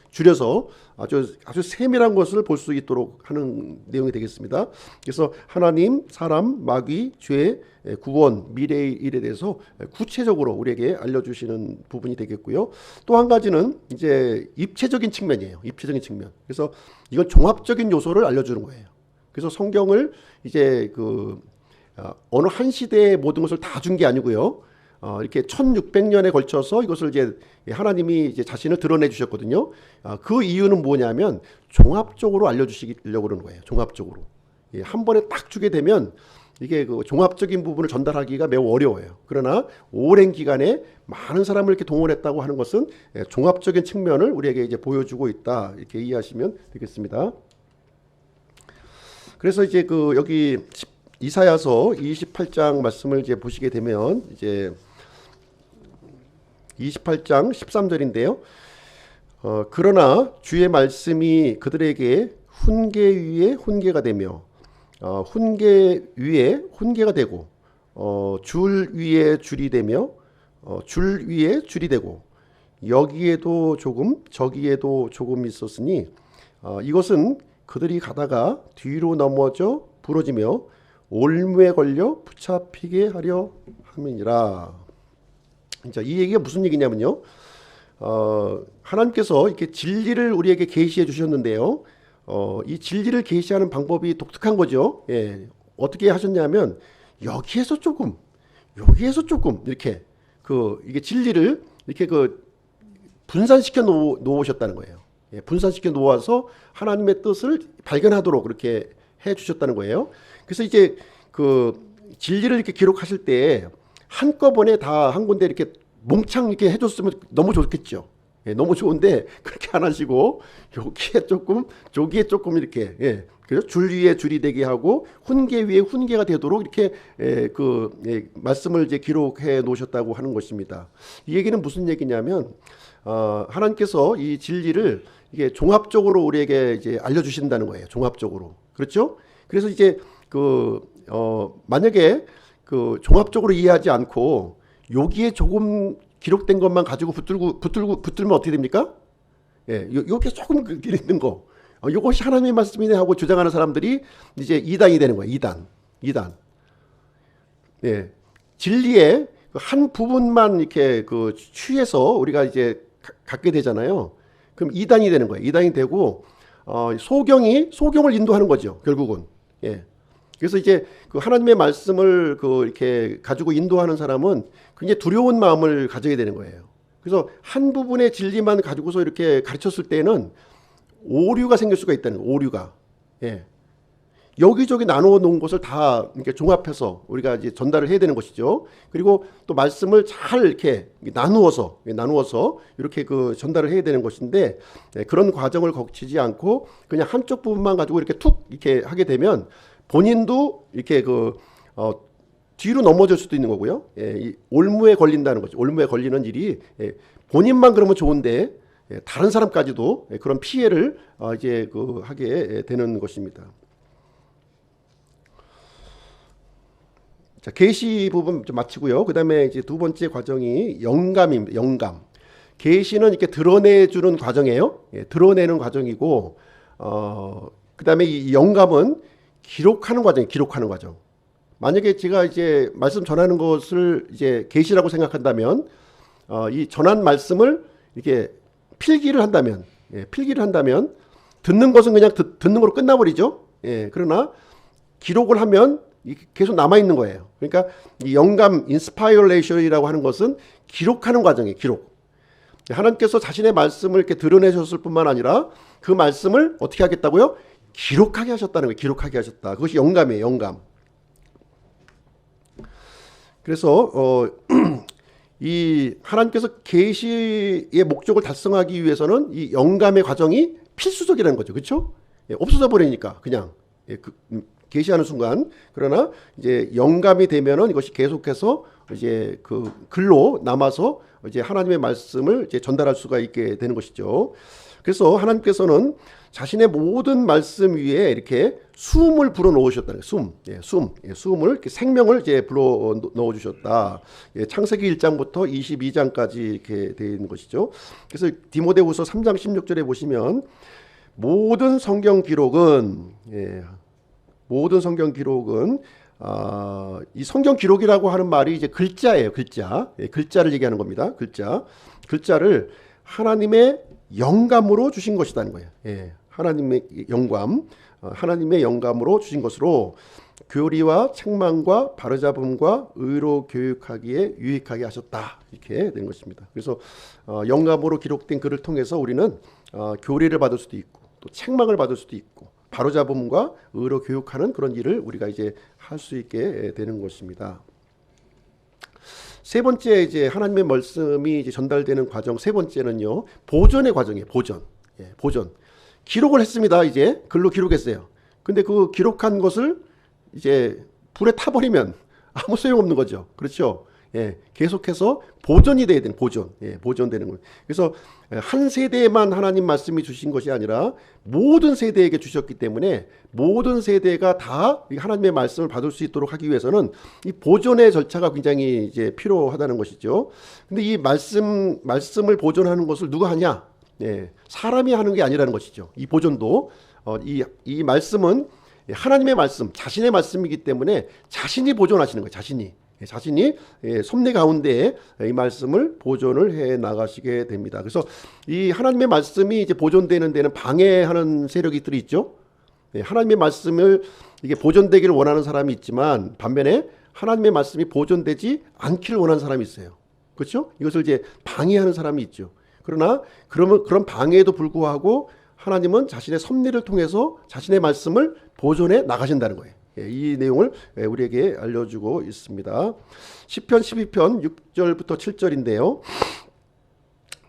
줄여서 아주 세밀한 것을 볼 수 있도록 하는 내용이 되겠습니다. 그래서 하나님, 사람, 마귀, 죄, 구원, 미래의 일에 대해서 구체적으로 우리에게 알려주시는 부분이 되겠고요. 또 한 가지는 이제 입체적인 측면이에요. 입체적인 측면. 그래서 이건 종합적인 요소를 알려주는 거예요. 그래서 성경을 이제 어느 한 시대의 모든 것을 다 준 게 아니고요. 이렇게 1600년에 걸쳐서 이것을 이제 하나님이 이제 자신을 드러내 주셨거든요. 그 이유는 뭐냐면 종합적으로 알려주시려고 그러는 거예요. 종합적으로. 한 번에 딱 주게 되면 이게 그 종합적인 부분을 전달하기가 매우 어려워요. 그러나 오랜 기간에 많은 사람을 이렇게 동원했다고 하는 것은 종합적인 측면을 우리에게 이제 보여주고 있다. 이렇게 이해하시면 되겠습니다. 그래서 이제 여기 이사야서 28장 말씀을 이제 보시게 되면 이제 28장 13절인데요. 그러나 주의 말씀이 그들에게 훈계 위에 훈계가 되며 훈계 위에 훈계가 되고 줄 위에 줄이 되며 줄 위에 줄이 되고 여기에도 조금 저기에도 조금 있었으니 이것은 그들이 가다가 뒤로 넘어져 부러지며 올무에 걸려 붙잡히게 하려 함이니라. 자, 이 얘기가 무슨 얘기냐면요. 하나님께서 이렇게 진리를 우리에게 계시해 주셨는데요. 이 진리를 계시하는 방법이 독특한 거죠. 예, 어떻게 하셨냐면 여기에서 조금, 여기에서 조금 이렇게 이게 진리를 이렇게 분산시켜 놓으셨다는 거예요. 예, 분산시켜 놓아서 하나님의 뜻을 발견하도록 그렇게 해 주셨다는 거예요. 그래서 이제 진리를 이렇게 기록하실 때 한꺼번에 다 한 군데 이렇게 몽창 이렇게 해줬으면 너무 좋겠죠. 예, 너무 좋은데 그렇게 안 하시고 여기에 조금 저기에 조금 이렇게 그래서 줄 위에 줄이 되게 하고 훈계 위에 훈계가 되도록 이렇게 말씀을 이제 기록해 놓으셨다고 하는 것입니다. 이 얘기는 무슨 얘기냐면 하나님께서 이 진리를 이게 종합적으로 우리에게 이제 알려주신다는 거예요. 종합적으로. 그렇죠? 그래서 이제 만약에 종합적으로 이해하지 않고 여기에 조금 기록된 것만 가지고 붙들면 어떻게 됩니까? 예, 여기에 조금 있는 거. 이것이 하나님의 말씀이네 하고 주장하는 사람들이 이제 이단이 되는 거예요. 이단. 예, 진리의 한 부분만 이렇게 취해서 우리가 이제 갖게 되잖아요. 그럼 이단이 되는 거예요. 이단이 되고 소경을 인도하는 거죠. 결국은. 예. 그래서 이제 하나님의 말씀을 이렇게 가지고 인도하는 사람은 굉장히 두려운 마음을 가져야 되는 거예요. 그래서 한 부분의 진리만 가지고서 이렇게 가르쳤을 때는 오류가 생길 수가 있다는 거예요. 오류가. 예. 여기저기 나누어 놓은 것을 다 이렇게 종합해서 우리가 이제 전달을 해야 되는 것이죠. 그리고 또 말씀을 잘 이렇게 나누어서 이렇게 전달을 해야 되는 것인데 그런 과정을 거치지 않고 그냥 한쪽 부분만 가지고 이렇게 툭 이렇게 하게 되면 본인도 이렇게 뒤로 넘어질 수도 있는 거고요. 이 올무에 걸린다는 거죠. 올무에 걸리는 일이 본인만 그러면 좋은데 다른 사람까지도 그런 피해를 이제 그 하게 되는 것입니다. 자, 계시 부분 좀 마치고요. 그다음에 이제 두 번째 과정이 영감입니다. 영감. 계시는 이렇게 드러내주는 과정이에요. 드러내는 과정이고, 그다음에 이 영감은 기록하는 과정이에요. 기록하는 과정. 만약에 제가 이제 말씀 전하는 것을 이제 계시라고 생각한다면, 이 전한 말씀을 이렇게 필기를 한다면, 필기를 한다면 듣는 것은 그냥 듣는 거로 끝나버리죠. 그러나 기록을 하면 계속 남아 있는 거예요. 그러니까 이 영감 인스파이어레이션이라고 하는 것은 기록하는 과정이에요. 기록. 하나님께서 자신의 말씀을 이렇게 드러내셨을 뿐만 아니라 그 말씀을 어떻게 하겠다고요? 기록하게 하셨다는 거예요. 기록하게 하셨다. 그것이 영감이에요. 영감. 그래서 이 하나님께서 계시의 목적을 달성하기 위해서는 이 영감의 과정이 필수적이라는 거죠. 그렇죠? 없어져 버리니까 그냥 계시하는 순간. 그러나 이제 영감이 되면은 이것이 계속해서 이제 그 글로 남아서 이제 하나님의 말씀을 이제 전달할 수가 있게 되는 것이죠. 그래서 하나님께서는 자신의 모든 말씀 위에 이렇게 숨을 불어 넣으셨다는 거예요. 숨을 이렇게 생명을 이제 불어 넣어 주셨다. 창세기 1장부터 22장까지 이렇게 되어 있는 것이죠. 그래서 디모데후서 3장 16절에 보시면 모든 성경 기록은 이 성경 기록이라고 하는 말이 이제 글자예요. 글자를 얘기하는 겁니다. 글자를 하나님의 영감으로 주신 것이라는 거예요. 하나님의 영감으로 주신 것으로 교리와 책망과 바로잡음과 의로 교육하기에 유익하게 하셨다. 이렇게 된 것입니다. 그래서 영감으로 기록된 글을 통해서 우리는 교리를 받을 수도 있고 또 책망을 받을 수도 있고 바로잡음과 의로 교육하는 그런 일을 우리가 이제 할 수 있게 되는 것입니다. 세 번째 이제 하나님의 말씀이 이제 전달되는 과정 세 번째는요. 보존의 과정이에요. 보존. 기록을 했습니다. 이제 글로 기록했어요. 근데 그 기록한 것을 이제 불에 타버리면 아무 소용없는 거죠. 그렇죠? 계속해서 보존이 돼야 되는 보존되는 거예요. 그래서 한 세대에만 하나님 말씀이 주신 것이 아니라 모든 세대에게 주셨기 때문에 모든 세대가 다 하나님의 말씀을 받을 수 있도록 하기 위해서는 이 보존의 절차가 굉장히 이제 필요하다는 것이죠. 근데 이 말씀을 보존하는 것을 누가 하냐? 사람이 하는 게 아니라는 것이죠. 이 보존도 이 말씀은 하나님의 말씀, 자신의 말씀이기 때문에 자신이 보존하시는 거예요. 자신이 섭리 가운데 이 말씀을 보존을 해 나가시게 됩니다. 그래서 이 하나님의 말씀이 이제 보존되는 데는 방해하는 세력들이 있죠. 하나님의 말씀을 이게 보존되기를 원하는 사람이 있지만 반면에 하나님의 말씀이 보존되지 않기를 원하는 사람이 있어요. 그렇죠? 이것을 이제 방해하는 사람이 있죠. 그러나 그런 방해에도 불구하고 하나님은 자신의 섭리를 통해서 자신의 말씀을 보존해 나가신다는 거예요. 이 내용을 우리에게 알려주고 있습니다. 시편 12편 6절부터 7절인데요.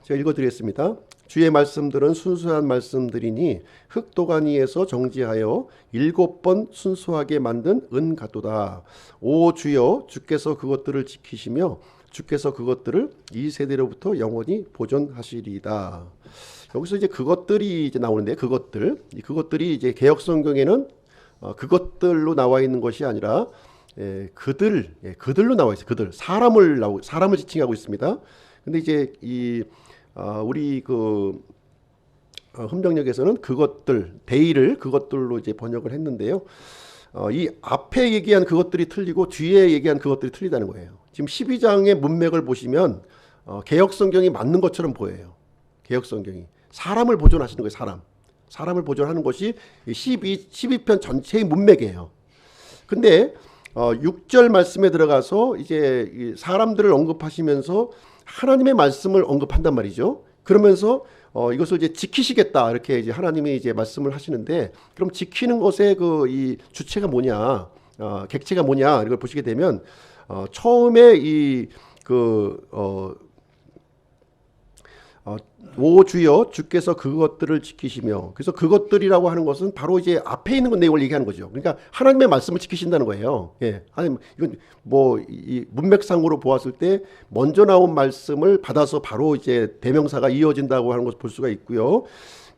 제가 읽어드리겠습니다. 주의 말씀들은 순수한 말씀들이니 흙도가니에서 정지하여 7번 순수하게 만든 은 같도다. 오 주여, 주께서 그것들을 지키시며 주께서 그것들을 이 세대로부터 영원히 보존하시리이다. 여기서 이제 그것들이 이제 나오는데 그것들이 이제 개역 성경에는 그것들로 나와 있는 것이 아니라 그들로 나와 있어요. 사람을 지칭하고 있습니다. 근데 이제 우리 그 흠정역에서는 그것들 데이를 그것들로 이제 번역을 했는데요. 이 앞에 얘기한 그것들이 틀리고 뒤에 얘기한 그것들이 틀리다는 거예요. 지금 12장의 문맥을 보시면 개역 성경이 맞는 것처럼 보여요. 개역 성경이 사람을 보존하시는 거예요. 사람을 보존하는 것이 12편 전체의 문맥이에요. 근데 6절 말씀에 들어가서 이제 사람들을 언급하시면서 하나님의 말씀을 언급한단 말이죠. 그러면서 이것을 이제 지키시겠다 이렇게 이제 하나님이 이제 말씀을 하시는데 그럼 지키는 것의 이 주체가 뭐냐, 객체가 뭐냐 이걸 보시게 되면 처음에 오 주여 주께서 그것들을 지키시며, 그래서 그것들이라고 하는 것은 바로 이제 앞에 있는 내용을 얘기하는 거죠. 그러니까 하나님의 말씀을 지키신다는 거예요. 예, 하나님, 이건 뭐 이 문맥상으로 보았을 때 먼저 나온 말씀을 받아서 바로 이제 대명사가 이어진다고 하는 것을 볼 수가 있고요.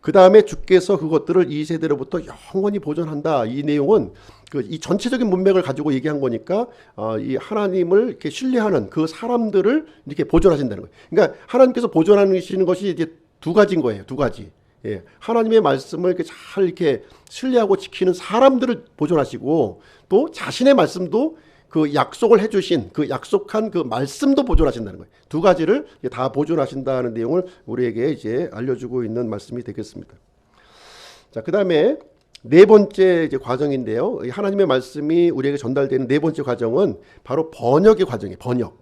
그 다음에 주께서 그것들을 이 세대로부터 영원히 보존한다. 이 내용은 이 전체적인 문맥을 가지고 얘기한 거니까 이 하나님을 이렇게 신뢰하는 그 사람들을 이렇게 보존하신다는 거예요. 그러니까 하나님께서 보존하시는 것이 이제 두 가지인 거예요. 두 가지. 예, 하나님의 말씀을 이렇게 잘 이렇게 신뢰하고 지키는 사람들을 보존하시고, 또 자신의 말씀도 그 약속을 해주신 그 약속한 그 말씀도 보존하신다는 거예요. 두 가지를 다 보존하신다는 내용을 우리에게 이제 알려주고 있는 말씀이 되겠습니다. 자, 그 다음에 네 번째 이제 과정인데요. 하나님의 말씀이 우리에게 전달되는 네 번째 과정은 바로 번역의 과정이에요. 번역.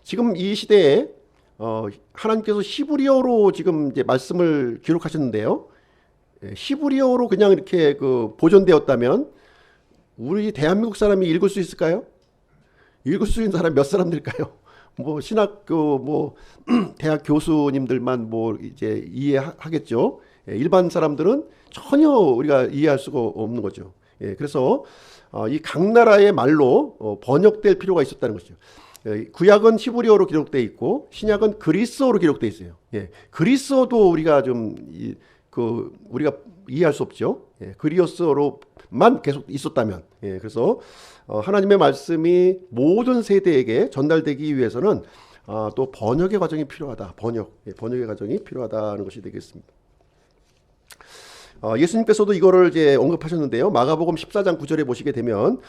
지금 이 시대에 하나님께서 히브리어로 지금 이제 말씀을 기록하셨는데요. 히브리어로 그냥 이렇게 그 보존되었다면 우리 대한민국 사람이 읽을 수 있을까요? 읽을 수 있는 사람 몇 사람 될까요? 뭐 신학교 뭐 대학 교수님들만 뭐 이제 이해하겠죠. 일반 사람들은 전혀 우리가 이해할 수가 없는 거죠. 그래서 이 각 나라의 말로 번역될 필요가 있었다는 것이죠. 구약은 히브리어로 기록되어 있고 신약은 그리스어로 기록되어 있어요. 그리스어도 우리가 좀 우리가 이해할 수 없죠. 그리스어로만 계속 있었다면. 그래서 하나님의 말씀이 모든 세대에게 전달되기 위해서는 또 번역의 과정이 필요하다. 번역의 과정이 필요하다는 것이 되겠습니다. 예수님께서도 이거를 이제 언급하셨는데요. 마가복음 14장 9절에 보시게 되면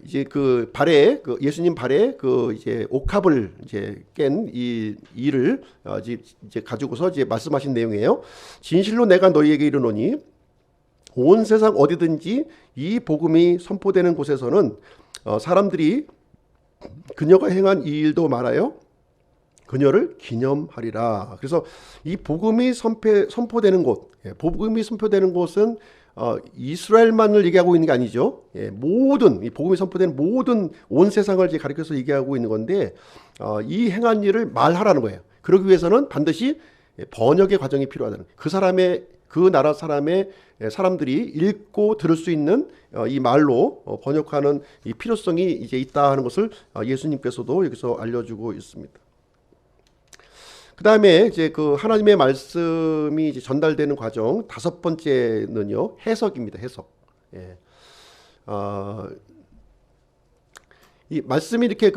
이제 그 발에 예수님 발에 이제 옥합을 이제 깬 이 일을 이제 가지고서 이제 말씀하신 내용이에요. 진실로 내가 너희에게 이르노니 온 세상 어디든지 이 복음이 선포되는 곳에서는 사람들이 그녀가 행한 이 일도 말하여 그녀를 기념하리라. 그래서 이 복음이 선포되는 곳, 복음이 선포되는 곳은 이스라엘만을 얘기하고 있는 게 아니죠. 모든 이 복음이 선포되는 모든 온 세상을 이제 가리켜서 얘기하고 있는 건데, 이 행한 일을 말하라는 거예요. 그러기 위해서는 반드시 번역의 과정이 필요하다는 거예요. 그 나라 사람들이 읽고 들을 수 있는 이 말로 번역하는 이 필요성이 이제 있다 하는 것을 예수님께서도 여기서 알려주고 있습니다. 그 다음에 이제 그 하나님의 말씀이 이제 전달되는 과정 다섯 번째는요, 해석입니다. 해석. 이 말씀이 이렇게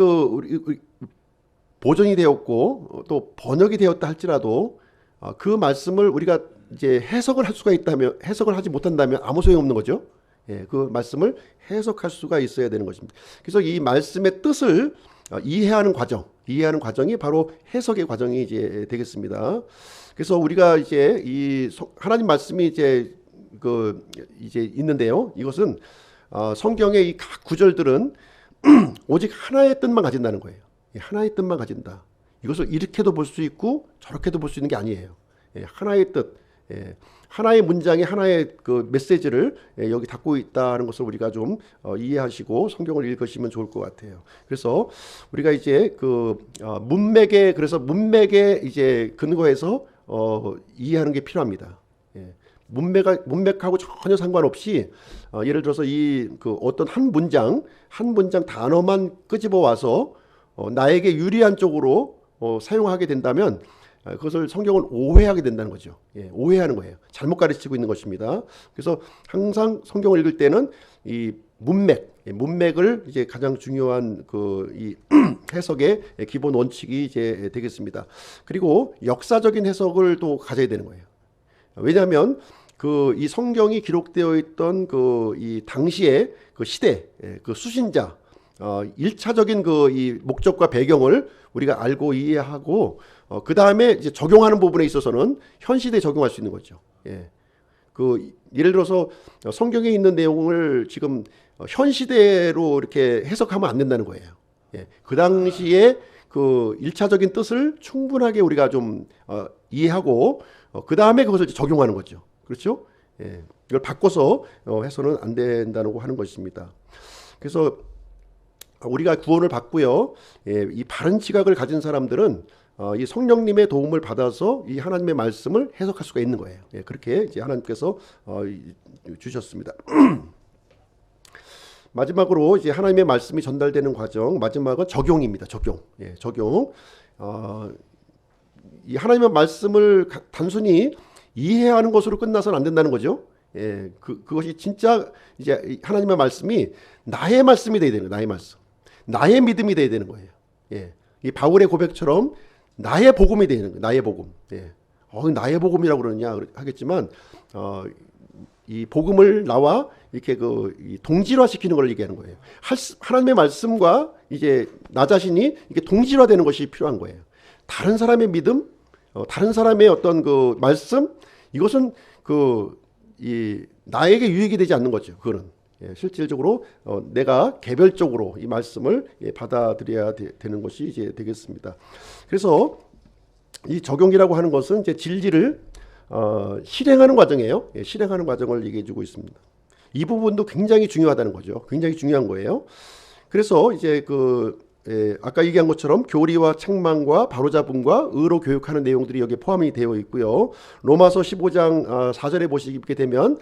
보존이 되었고 또 번역이 되었다 할지라도 그 말씀을 우리가 이제 해석을 할 수가 있다면, 해석을 하지 못한다면 아무 소용 없는 거죠. 그 말씀을 해석할 수가 있어야 되는 것입니다. 그래서 이 말씀의 뜻을 이해하는 과정이 바로 해석의 과정이 이제 되겠습니다. 그래서 우리가 이제 이 하나님 말씀이 이제 이제 있는데요. 이것은 성경의 이 각 구절들은 오직 하나의 뜻만 가진다는 거예요. 하나의 뜻만 가진다. 이것을 이렇게도 볼 수 있고 저렇게도 볼 수 있는 게 아니에요. 하나의 뜻, 하나의 문장에 하나의 그 메시지를 여기 담고 있다는 것을 우리가 좀 이해하시고 성경을 읽으시면 좋을 것 같아요. 그래서 우리가 이제 문맥에 이제 근거해서 이해하는 게 필요합니다. 문맥하고 전혀 상관없이 예를 들어서 어떤 한 문장 단어만 끄집어 와서 나에게 유리한 쪽으로 사용하게 된다면 그것을 성경을 오해하게 된다는 거죠. 오해하는 거예요. 잘못 가르치고 있는 것입니다. 그래서 항상 성경을 읽을 때는 이 문맥을 이제 가장 중요한 이 해석의 기본 원칙이 이제 되겠습니다. 그리고 역사적인 해석을 또 가져야 되는 거예요. 왜냐하면 이 성경이 기록되어 있던 이 당시의 그 시대, 그 수신자, 1차적인 이 목적과 배경을 우리가 알고 이해하고 그 다음에 이제 적용하는 부분에 있어서는 현 시대에 적용할 수 있는 거죠. 예를 들어서 성경에 있는 내용을 지금 현 시대로 이렇게 해석하면 안 된다는 거예요. 그 당시에 그 1차적인 뜻을 충분하게 우리가 좀 이해하고 그 다음에 그것을 적용하는 거죠. 그렇죠? 이걸 바꿔서 해서는 안 된다고 하는 것입니다. 그래서 우리가 구원을 받고요. 이 바른 지각을 가진 사람들은 이 성령님의 도움을 받아서 이 하나님의 말씀을 해석할 수가 있는 거예요. 그렇게 이제 하나님께서 주셨습니다. 마지막으로 이제 하나님의 말씀이 전달되는 과정, 마지막은 적용입니다. 적용. 이 하나님의 말씀을 단순히 이해하는 것으로 끝나서는 안 된다는 거죠. 그것이 진짜 이제 하나님의 말씀이 나의 말씀이 돼야 되는 거예요. 나의 말씀, 나의 믿음이 돼야 되는 거예요. 이 바울의 고백처럼 나의 복음이 되는 거예요. 나의 복음. 나의 복음이라고 그러느냐 하겠지만 이 복음을 나와 이렇게 이 동질화시키는 걸 얘기하는 거예요. 하나님의 말씀과 이제 나 자신이 이게 동질화되는 것이 필요한 거예요. 다른 사람의 믿음, 다른 사람의 어떤 그 말씀, 이것은 나에게 유익이 되지 않는 거죠. 그거는 실질적으로 내가 개별적으로 이 말씀을 받아들여야 되는 것이 이제 되겠습니다. 그래서 이 적용이라고 하는 것은 이제 진리를 실행하는 과정이에요. 실행하는 과정을 얘기해 주고 있습니다. 이 부분도 굉장히 중요하다는 거죠. 굉장히 중요한 거예요. 그래서 이제 아까 얘기한 것처럼 교리와 책망과 바로잡음과 의로 교육하는 내용들이 여기에 포함이 되어 있고요. 로마서 15장 4절에 보시게 되면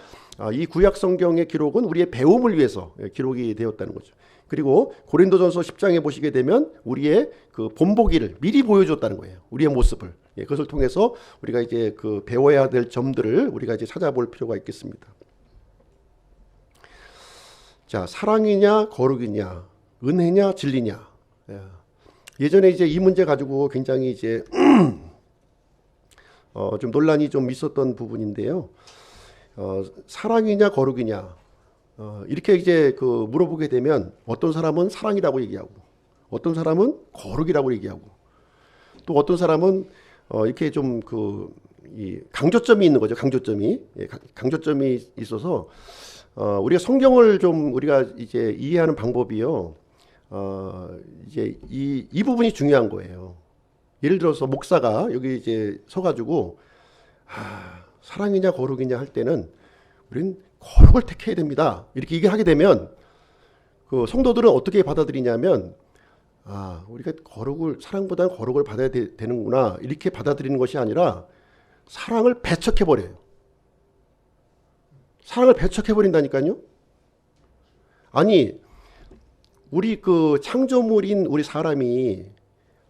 이 구약 성경의 기록은 우리의 배움을 위해서 기록이 되었다는 거죠. 그리고 고린도전서 10장에 보시게 되면 우리의 그 본보기를 미리 보여줬다는 거예요. 우리의 모습을. 그것을 통해서 우리가 이제 배워야 될 점들을 우리가 이제 찾아볼 필요가 있겠습니다. 자, 사랑이냐 거룩이냐, 은혜냐 진리냐. 예전에 이제 이 문제 가지고 굉장히 이제 좀 논란이 좀 있었던 부분인데요. 사랑이냐 거룩이냐 이렇게 이제 물어보게 되면 어떤 사람은 사랑이라고 얘기하고 어떤 사람은 거룩이라고 얘기하고 또 어떤 사람은 이렇게 좀 이 강조점이 있는 거죠. 강조점이 있어서 우리가 성경을 좀 우리가 이제 이해하는 방법이요. 이제 이 부분이 중요한 거예요. 예를 들어서 목사가 여기 이제 서가지고 사랑이냐 거룩이냐 할 때는 우리는 거룩을 택해야 됩니다. 이렇게 얘기를 하게 되면 성도들은 어떻게 받아들이냐면 우리가 사랑보다는 거룩을 받아야 되는구나 이렇게 받아들이는 것이 아니라 사랑을 배척해버려요. 사랑을 배척해버린다니까요. 아니 우리 창조물인 우리 사람이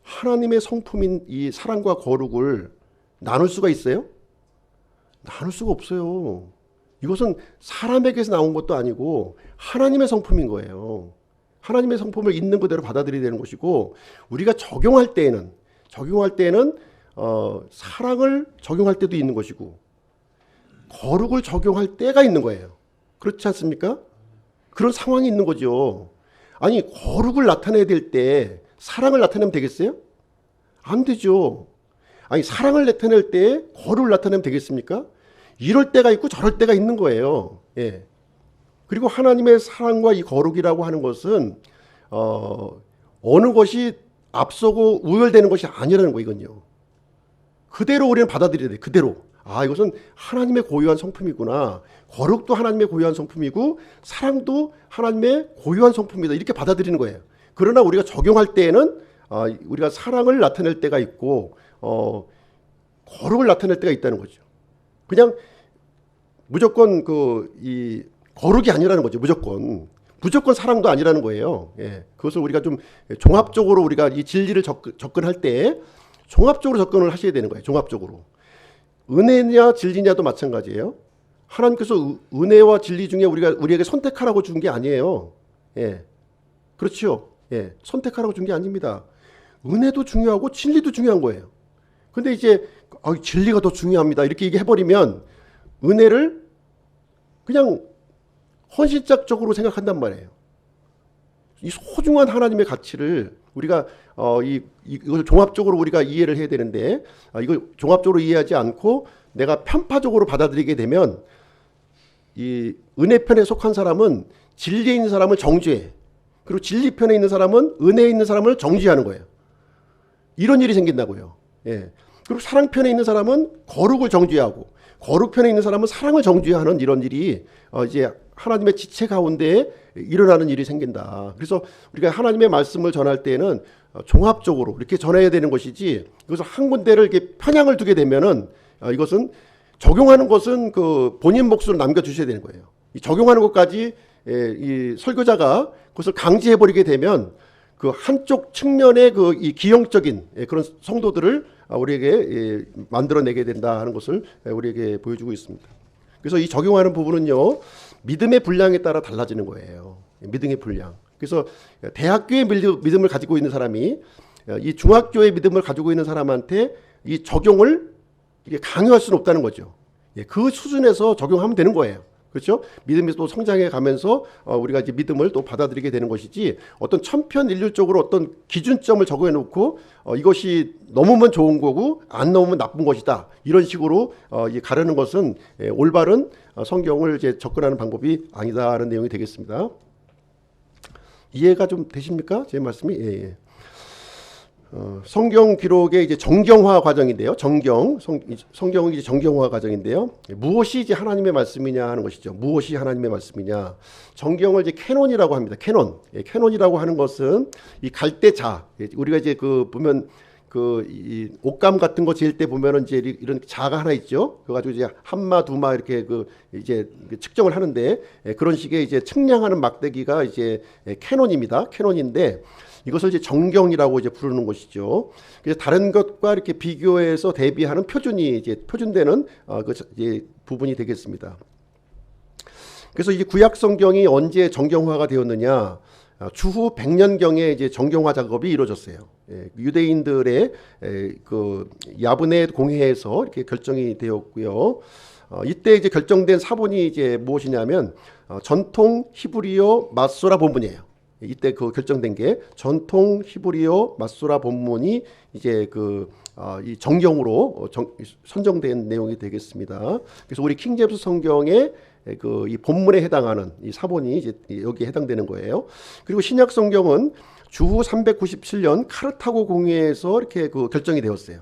하나님의 성품인 이 사랑과 거룩을 나눌 수가 있어요? 나눌 수가 없어요. 이것은 사람에게서 나온 것도 아니고 하나님의 성품인 거예요. 하나님의 성품을 있는 그대로 받아들여야 되는 것이고 우리가 적용할 때에는 사랑을 적용할 때도 있는 것이고 거룩을 적용할 때가 있는 거예요. 그렇지 않습니까? 그런 상황이 있는 거죠. 아니 거룩을 나타내야 될 때 사랑을 나타내면 되겠어요? 안 되죠. 아니 사랑을 나타낼 때 거룩을 나타내면 되겠습니까? 이럴 때가 있고 저럴 때가 있는 거예요. 그리고 하나님의 사랑과 이 거룩이라고 하는 것은 어느 것이 앞서고 우열되는 것이 아니라는 거 이건요. 그대로 우리는 받아들여야 돼. 그대로. 이것은 하나님의 고유한 성품이구나. 거룩도 하나님의 고유한 성품이고 사랑도 하나님의 고유한 성품이다. 이렇게 받아들이는 거예요. 그러나 우리가 적용할 때에는 우리가 사랑을 나타낼 때가 있고 거룩을 나타낼 때가 있다는 거죠. 그냥 무조건 이 거룩이 아니라는 거죠. 무조건 사랑도 아니라는 거예요. 그것을 우리가 좀 종합적으로 우리가 이 진리를 접근할 때 종합적으로 접근을 하셔야 되는 거예요. 종합적으로. 은혜냐 진리냐도 마찬가지예요. 하나님께서 은혜와 진리 중에 우리에게 선택하라고 준 게 아니에요. 그렇죠. 선택하라고 준 게 아닙니다. 은혜도 중요하고 진리도 중요한 거예요. 근데 이제 진리가 더 중요합니다. 이렇게 얘기해버리면 은혜를 그냥 헌신적으로 생각한단 말이에요. 이 소중한 하나님의 가치를 우리가 이걸 종합적으로 우리가 이해를 해야 되는데 이걸 종합적으로 이해하지 않고 내가 편파적으로 받아들이게 되면 이 은혜편에 속한 사람은 진리에 있는 사람을 정죄해. 그리고 진리편에 있는 사람은 은혜에 있는 사람을 정죄하는 거예요. 이런 일이 생긴다고요. 그리고 사랑편에 있는 사람은 거룩을 정죄하고 거룩편에 있는 사람은 사랑을 정죄하는 이런 일이 이제 하나님의 지체 가운데 일어나는 일이 생긴다. 그래서 우리가 하나님의 말씀을 전할 때에는 종합적으로 이렇게 전해야 되는 것이지, 이것을 한 군데를 이렇게 편향을 두게 되면은 이것은 적용하는 것은 그 본인 몫으로 남겨주셔야 되는 거예요. 이 적용하는 것까지 이 설교자가 그것을 강제해 버리게 되면 그 한쪽 측면의 그 이 기형적인 그런 성도들을 우리에게 만들어내게 된다 하는 것을 우리에게 보여주고 있습니다. 그래서 이 적용하는 부분은요, 믿음의 분량에 따라 달라지는 거예요. 믿음의 분량. 그래서 대학교의 믿음을 가지고 있는 사람이 이 중학교의 믿음을 가지고 있는 사람한테 이 적용을 강요할 수는 없다는 거죠. 그 수준에서 적용하면 되는 거예요. 그렇죠? 믿음이 또 성장해 가면서 우리가 이제 믿음을 또 받아들이게 되는 것이지, 어떤 천편일률적으로 어떤 기준점을 적어해 놓고 이것이 넘으면 좋은 거고 안 넘으면 나쁜 것이다, 이런 식으로 가르는 것은 올바른 성경을 이제 접근하는 방법이 아니다라는 내용이 되겠습니다. 이해가 좀 되십니까? 제 말씀이? 예. 성경 기록의 이제 정경화 과정인데요. 성경은 이제 정경화 과정인데요. 무엇이 이제 하나님의 말씀이냐 하는 것이죠. 무엇이 하나님의 말씀이냐. 정경을 이제 캐논이라고 합니다. 캐논이라고 하는 것은 이 갈대자. 우리가 이제 그 보면 이 옷감 같은 거 지을 때 보면은 이제 이런 자가 하나 있죠. 그거 가지고 이제 한마 두마 이렇게 이제 측정을 하는데, 그런 식의 이제 측량하는 막대기가 이제 캐논입니다. 캐논인데, 이것을 이제 정경이라고 이제 부르는 것이죠. 그래서 다른 것과 이렇게 비교해서 대비하는 표준이 이제 표준되는 이제 부분이 되겠습니다. 그래서 이제 구약 성경이 언제 정경화가 되었느냐? 주후 100년경에 이제 정경화 작업이 이루어졌어요. 유대인들의 그 야브네 공회에서 이렇게 결정이 되었고요. 이때 이제 결정된 사본이 이제 무엇이냐면 전통 히브리어 마소라 본문이에요. 이때 그 결정된 게 전통 히브리어 마소라 본문이 이제 이 정경으로 선정된 내용이 되겠습니다. 그래서 우리 킹제임스 성경의 이 본문에 해당하는 이 사본이 이제 여기에 해당되는 거예요. 그리고 신약 성경은 주후 397년 카르타고 공회에서 이렇게 결정이 되었어요.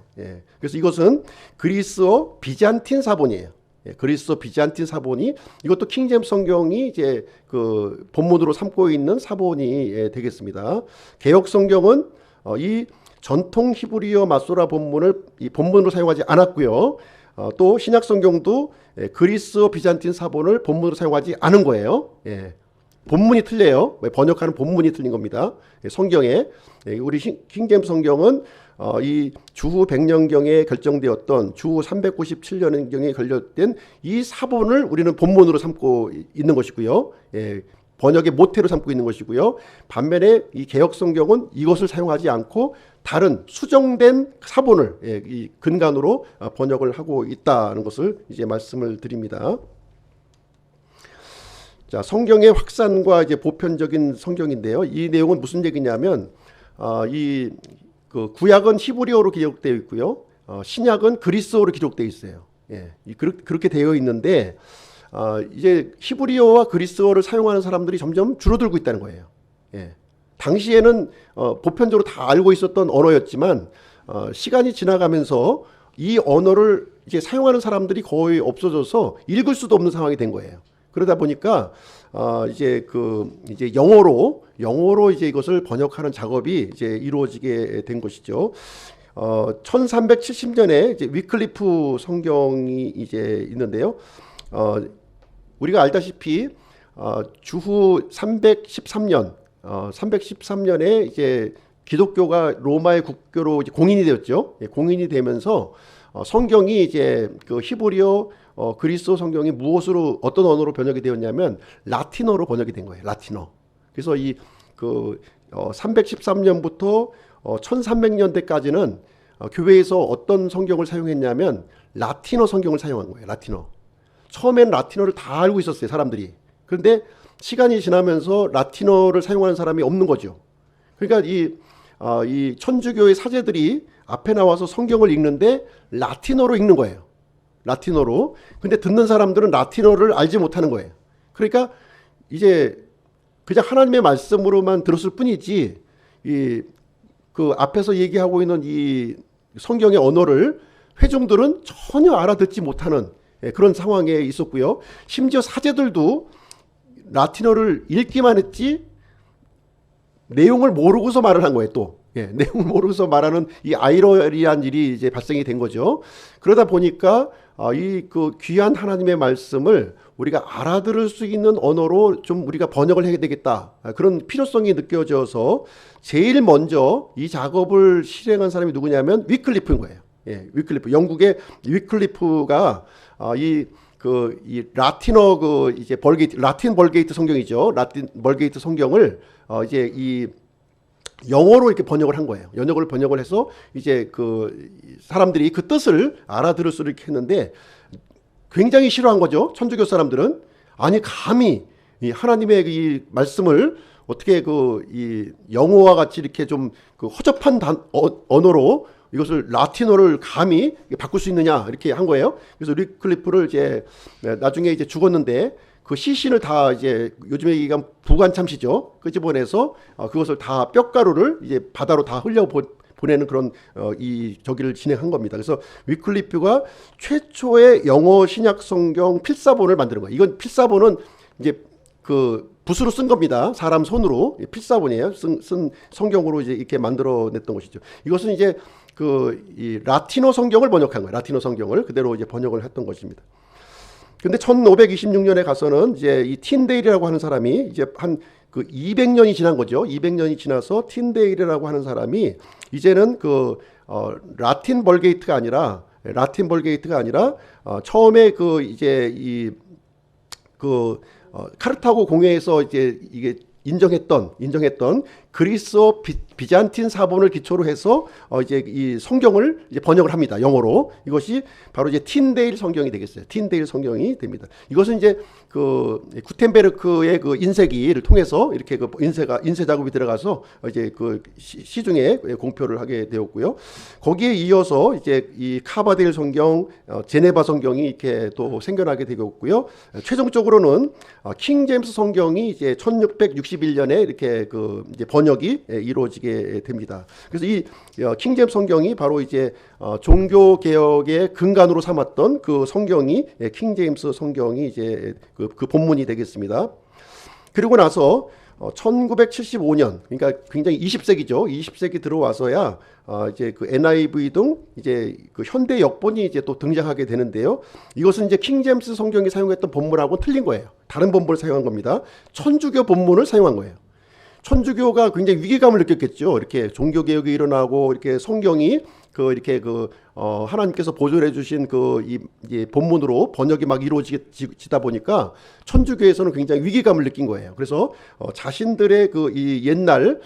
그래서 이것은 그리스어 비잔틴 사본이에요. 그리스어 비잔틴 사본이, 이것도 킹제임스 성경이 이제 본문으로 삼고 있는 사본이 되겠습니다. 개역 성경은 이 전통 히브리어 마소라 본문을 이 본문으로 사용하지 않았고요. 또 신약 성경도 그리스어 비잔틴 사본을 본문으로 사용하지 않은 거예요. 본문이 틀려요. 번역하는 본문이 틀린 겁니다. 성경에. 우리 킹제임스 성경은 이 주후 100년경에 결정되었던 주후 397년경에 걸렸던 이 사본을 우리는 본문으로 삼고 있는 것이고요. 번역의 모태로 삼고 있는 것이고요. 반면에 이 개역 성경은 이것을 사용하지 않고 다른 수정된 사본을 이 근간으로 번역을 하고 있다는 것을 이제 말씀을 드립니다. 자, 성경의 확산과 이제 보편적인 성경인데요. 이 내용은 무슨 얘기냐면 이 구약은 히브리어로 기록되어 있고요. 신약은 그리스어로 기록되어 있어요. 그렇게 되어 있는데 이제 히브리어와 그리스어를 사용하는 사람들이 점점 줄어들고 있다는 거예요. 당시에는 보편적으로 다 알고 있었던 언어였지만 시간이 지나가면서 이 언어를 이제 사용하는 사람들이 거의 없어져서 읽을 수도 없는 상황이 된 거예요. 그러다 보니까 이제 영어로 이제 이것을 번역하는 작업이 이제 이루어지게 된 것이죠. 1370년에 이제 위클리프 성경이 이제 있는데요. 우리가 알다시피 주후 313년에 이제 기독교가 로마의 국교로 이제 공인이 되었죠. 공인이 되면서 성경이 이제 히브리어 그리스어 성경이 무엇으로, 어떤 언어로 번역이 되었냐면 라틴어로 번역이 된 거예요. 라틴어. 그래서 이 313년부터 1300년대까지는 교회에서 어떤 성경을 사용했냐면 라틴어 성경을 사용한 거예요. 라틴어. 처음엔 라틴어를 다 알고 있었어요, 사람들이. 그런데 시간이 지나면서 라틴어를 사용하는 사람이 없는 거죠. 그러니까 이 천주교의 사제들이 앞에 나와서 성경을 읽는데 라틴어로 읽는 거예요. 라틴어로. 근데 듣는 사람들은 라틴어를 알지 못하는 거예요. 그러니까 이제 그냥 하나님의 말씀으로만 들었을 뿐이지 그 앞에서 얘기하고 있는 이 성경의 언어를 회중들은 전혀 알아듣지 못하는 그런 상황에 있었고요. 심지어 사제들도 라틴어를 읽기만 했지 내용을 모르고서 말을 한 거예요. 또 내용을 모르고서 말하는 이 아이러니한 일이 이제 발생이 된 거죠. 그러다 보니까 이 그 귀한 하나님의 말씀을 우리가 알아들을 수 있는 언어로 좀 우리가 번역을 해야 되겠다, 그런 필요성이 느껴져서 제일 먼저 이 작업을 실행한 사람이 누구냐면 위클리프인 거예요. 위클리프, 영국의 위클리프가 이 라틴어 이제 라틴 벌게이트 성경이죠. 라틴 벌게이트 성경을 이제 이 영어로 이렇게 번역을 한 거예요. 영어를 번역을 해서 이제 그 사람들이 그 뜻을 알아들을 수 있게 했는데 굉장히 싫어한 거죠. 천주교 사람들은. 아니 감히 이 하나님의 이 말씀을 어떻게 이 영어와 같이 이렇게 좀 그 허접한 언어로 이것을 라틴어를 감히 바꿀 수 있느냐, 이렇게 한 거예요. 그래서 리클리프를 이제 나중에 이제 죽었는데 그 시신을 다 이제 요즘에 얘기하면 부관참시죠. 끄집어내서 그것을 다 뼈가루를 이제 바다로 다 흘려 보내는 그런 이 저기를 진행한 겁니다. 그래서 위클리프가 최초의 영어 신약 성경 필사본을 만드는 거예요. 이건 필사본은 이제 그 붓으로 쓴 겁니다. 사람 손으로 필사본이에요. 쓴 성경으로 이제 이렇게 만들어냈던 것이죠. 이것은 이제 이 라틴어 성경을 번역한 거예요. 라틴어 성경을 그대로 이제 번역을 했던 것입니다. 근데 1526년에 가서는 이제 이 틴데일이라고 하는 사람이 이제 한 200년이 지난 거죠. 200년이 지나서 틴데일이라고 하는 사람이 이제는 라틴 벌게이트가 아니라 처음에 이제 카르타고 공회에서 이제 이게 인정했던 그리스어 비잔틴 사본을 기초로 해서 이제 이 성경을 이제 번역을 합니다. 영어로. 이것이 바로 이제 틴데일 성경이 되겠어요. 틴데일 성경이 됩니다. 이것은 이제 구텐베르크의 인쇄기를 통해서 이렇게 인쇄 작업이 들어가서 이제 시중에 공표를 하게 되었고요. 거기에 이어서 이제 이 카바딜 성경, 제네바 성경이 이렇게 또 생겨나게 되었고요. 최종적으로는 킹 제임스 성경이 이제 1661년에 이렇게 이제 번역이 이루어지게 됩니다. 그래서 이 킹 제임스 성경이 바로 이제 종교 개혁의 근간으로 삼았던 그 성경이 킹 제임스 성경이 이제 그 본문이 되겠습니다. 그리고 나서 1975년, 그러니까 굉장히 20세기죠. 20세기 들어와서야 이제 NIV 등 이제 현대 역본이 이제 또 등장하게 되는데요. 이것은 이제 킹 제임스 성경이 사용했던 본문하고는 틀린 거예요. 다른 본문을 사용한 겁니다. 천주교 본문을 사용한 거예요. 천주교가 굉장히 위기감을 느꼈겠죠. 이렇게 종교 개혁이 일어나고 이렇게 성경이 이렇게 하나님께서 보존해 주신 이 본문으로 번역이 막 이루어지다 보니까 천주교에서는 굉장히 위기감을 느낀 거예요. 그래서 자신들의 이 옛날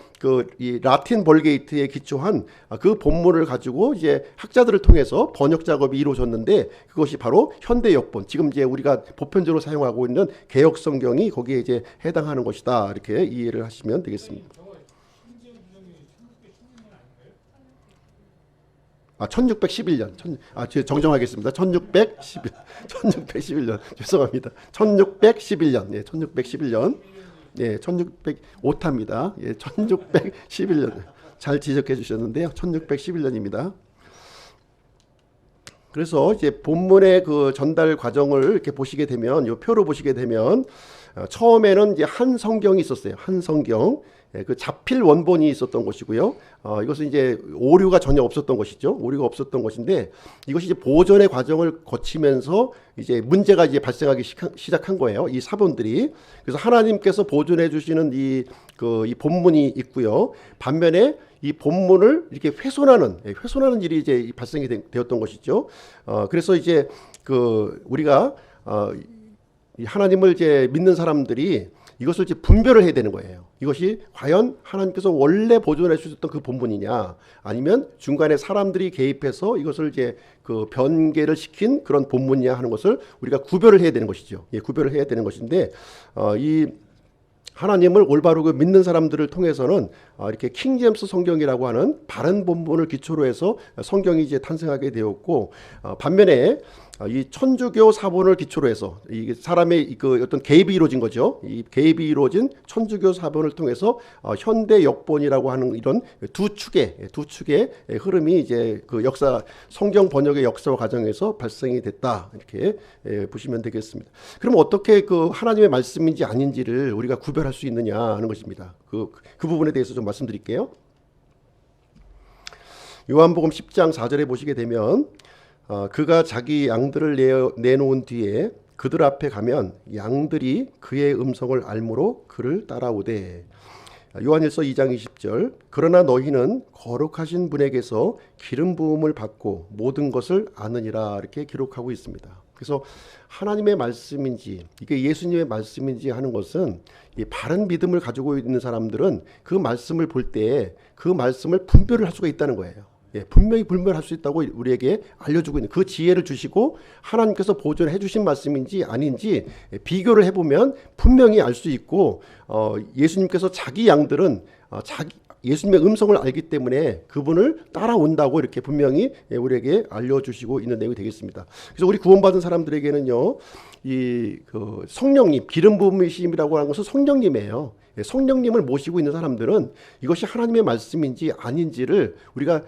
이 라틴 벌게이트에 기초한 그 본문을 가지고 이제 학자들을 통해서 번역 작업이 이루어졌는데 그것이 바로 현대 역본, 지금 이제 우리가 보편적으로 사용하고 있는 개역 성경이 거기에 이제 해당하는 것이다. 이렇게 이해를 하시면 되겠습니다. 1611년. 정정하겠습니다. 1611년. 죄송합니다. 1611년. 예, 1611년. 예, 1605타입니다. 예, 1611년. 잘 지적해 주셨는데요. 1611년입니다. 그래서 이제 본문의 전달 과정을 이렇게 보시게 되면, 이 표로 보시게 되면, 처음에는 이제 한 성경이 있었어요. 한 성경. 자필 원본이 있었던 것이고요. 이것은 이제 오류가 전혀 없었던 것이죠. 오류가 없었던 것인데 이것이 이제 보존의 과정을 거치면서 이제 문제가 이제 발생하기 시작한 거예요. 이 사본들이. 그래서 하나님께서 보존해 주시는 이 본문이 있고요. 반면에 이 본문을 이렇게 훼손하는 일이 이제 발생이 되었던 것이죠. 그래서 이제 우리가 이 하나님을 이제 믿는 사람들이 이것을 이제 분별을 해야 되는 거예요. 이것이 과연 하나님께서 원래 보존해 주셨던 그 본문이냐, 아니면 중간에 사람들이 개입해서 이것을 이제 변개를 시킨 그런 본문이냐 하는 것을 우리가 구별을 해야 되는 것이죠. 예, 구별을 해야 되는 것인데 이 하나님을 올바르게 믿는 사람들을 통해서는 이렇게 킹 제임스 성경이라고 하는 바른 본문을 기초로 해서 성경이 이제 탄생하게 되었고, 반면에 이 천주교 사본을 기초로 해서 이 사람의 그 어떤 개입이 이루어진 거죠. 이 개입이 이루어진 천주교 사본을 통해서 현대 역본이라고 하는 이런 두 축의 흐름이 이제 그 역사 성경 번역의 역사 과정에서 발생이 됐다 이렇게 보시면 되겠습니다. 그럼 어떻게 그 하나님의 말씀인지 아닌지를 우리가 구별할 수 있느냐 하는 것입니다. 그 부분에 대해서 좀 말씀드릴게요. 요한복음 10장 4절에 보시게 되면 그가 자기 양들을 내놓은 뒤에 그들 앞에 가면 양들이 그의 음성을 알므로 그를 따라오되. 요한일서 2장 20절 그러나 너희는 거룩하신 분에게서 기름 부음을 받고 모든 것을 아느니라 이렇게 기록하고 있습니다. 그래서 하나님의 말씀인지 이게 예수님의 말씀인지 하는 것은 이 바른 믿음을 가지고 있는 사람들은 그 말씀을 볼 때 그 말씀을 분별을 할 수가 있다는 거예요. 분명히 분별할 수 있다고 우리에게 알려주고 있는 그 지혜를 주시고 하나님께서 보존해 주신 말씀인지 아닌지 비교를 해보면 분명히 알 수 있고 예수님께서 자기 양들은 예수님의 음성을 알기 때문에 그분을 따라온다고 이렇게 분명히 우리에게 알려주시고 있는 내용이 되겠습니다. 그래서 우리 구원받은 사람들에게는요, 그 성령님, 기름 부음이심이라고 하는 것은 성령님이에요. 성령님을 모시고 있는 사람들은 이것이 하나님의 말씀인지 아닌지를 우리가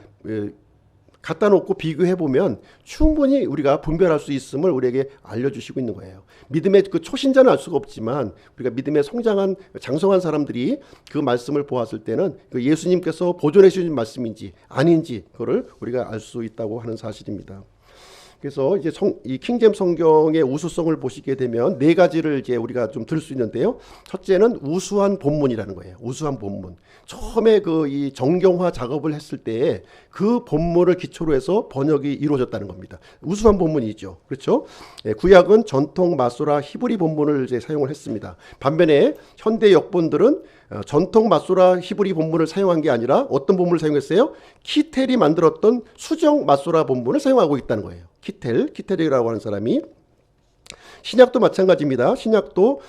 갖다 놓고 비교해 보면 충분히 우리가 분별할 수 있음을 우리에게 알려주시고 있는 거예요. 믿음의 그 초신자는 알 수가 없지만 우리가 믿음에 성장한 장성한 사람들이 그 말씀을 보았을 때는 그 예수님께서 보존해 주신 말씀인지 아닌지 그거를 우리가 알 수 있다고 하는 사실입니다. 그래서 이제 이 킹제임스 성경의 우수성을 보시게 되면 네 가지를 이제 우리가 좀 들을 수 있는데요. 첫째는 우수한 본문이라는 거예요. 우수한 본문. 처음에 그 이 정경화 작업을 했을 때에 그 본문을 기초로 해서 번역이 이루어졌다는 겁니다. 우수한 본문이죠. 그렇죠? 구약은 전통 마소라 히브리 본문을 이제 사용을 했습니다. 반면에 현대 역본들은 전통 마소라 히브리 본문을 사용한 게 아니라 어떤 본문을 사용했어요? 키텔이 만들었던 수정 마소라 본문을 사용하고 있다는 거예요. 키텔이라고 하는 사람이. 신약도 마찬가지입니다. 신약도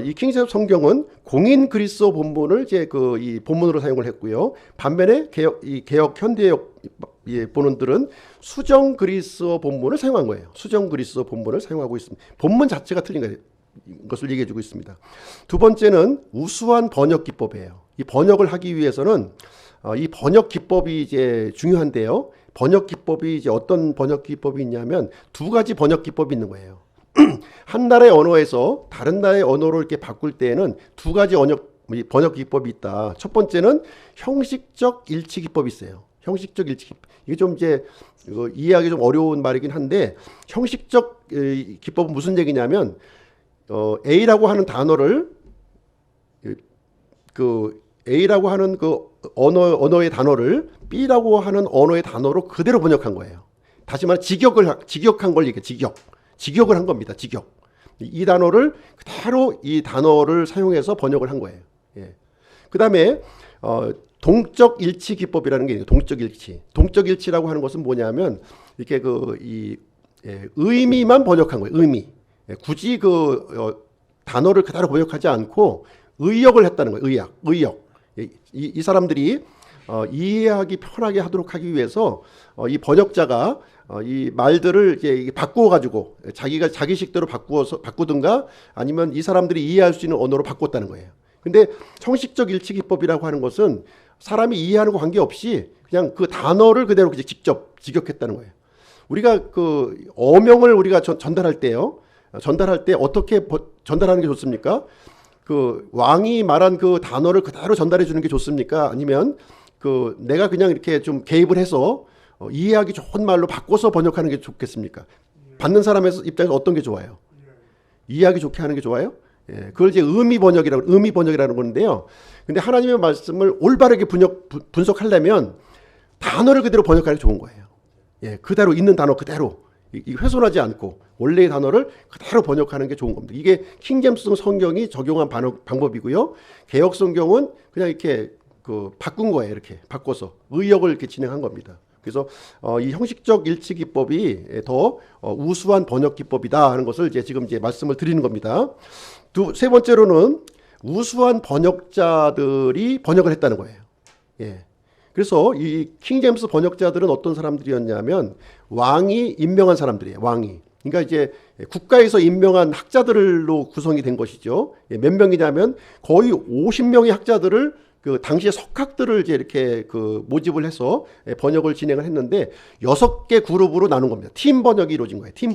이 킹제임스 성경은 공인 그리스어 본문을 이제 이 본문으로 사용을 했고요. 반면에 개역 현대역 본원들은 수정 그리스어 본문을 사용한 거예요. 수정 그리스어 본문을 사용하고 있습니다. 본문 자체가 틀린 것을 얘기해 주고 있습니다. 두 번째는 우수한 번역 기법이에요. 이 번역을 하기 위해서는 이 번역 기법이 이제 중요한데요. 번역 기법이 이제 어떤 번역 기법이 있냐면 두 가지 번역 기법이 있는 거예요. 한 나라의 언어에서 다른 나라의 언어로 이렇게 바꿀 때에는 두 가지 번역 기법이 있다. 첫 번째는 형식적 일치 기법이 있어요. 형식적 일치 기법. 이게 좀 이제 이해하기 좀 어려운 말이긴 한데 형식적 기법은 무슨 얘기냐면 A라고 하는 단어를 A라고 하는 그 언어의 단어를 B라고 하는 언어의 단어로 그대로 번역한 거예요. 다시 말해 직역한 걸 얘기해요. 직역을 한 겁니다. 직역. 이 단어를 그대로 이 단어를 사용해서 번역을 한 거예요. 그 다음에 동적 일치 기법이라는 게 있어요. 동적 일치. 동적 일치라고 하는 것은 뭐냐면 이렇게 의미만 번역한 거예요. 의미. 굳이 단어를 그대로 번역하지 않고 의역을 했다는 거예요. 의역. 이 사람들이 이해하기 편하게 하도록 하기 위해서 이 번역자가 이 말들을 이제 바꾸어 가지고 자기가 자기식대로 바꾸든가 아니면 이 사람들이 이해할 수 있는 언어로 바꿨다는 거예요. 근데 형식적 일치 기법이라고 하는 것은 사람이 이해하는 거 관계없이 그냥 그 단어를 그대로 직접 직역했다는 거예요. 우리가 그 어명을 우리가 전달할 때요. 전달할 때 어떻게 전달하는 게 좋습니까? 그 왕이 말한 그 단어를 그대로 전달해 주는 게 좋습니까? 아니면 내가 그냥 이렇게 좀 개입을 해서 이해하기 좋은 말로 바꿔서 번역하는 게 좋겠습니까? 받는 사람의 입장에서 어떤 게 좋아요? 이해하기 좋게 하는 게 좋아요? 그걸 이제 의미 번역이라는 건데요. 근데 하나님의 말씀을 올바르게 분석하려면 단어를 그대로 번역하는 게 좋은 거예요. 그대로 있는 단어 그대로 훼손하지 않고 원래의 단어를 그대로 번역하는 게 좋은 겁니다. 이게 킹제임스 성경이 적용한 방법이고요. 개역 성경은 그냥 이렇게 바꾼 거예요. 이렇게 바꿔서 의역을 이렇게 진행한 겁니다. 그래서 이 형식적 일치 기법이 더 우수한 번역 기법이다 하는 것을 지금 말씀을 드리는 겁니다. 세 번째로는 우수한 번역자들이 번역을 했다는 거예요. 그래서 이 킹제임스 번역자들은 어떤 사람들이었냐면 왕이 임명한 사람들이에요. 왕이. 그러니까 이제 국가에서 임명한 학자들로 구성이 된 것이죠. 몇 명이냐면 거의 50명의 학자들을 그 당시의 석학들을 이제 이렇게 그 모집을 해서 번역을 진행을 했는데 6개 그룹으로 나눈 겁니다. 팀 번역이 이루어진 거예요. 팀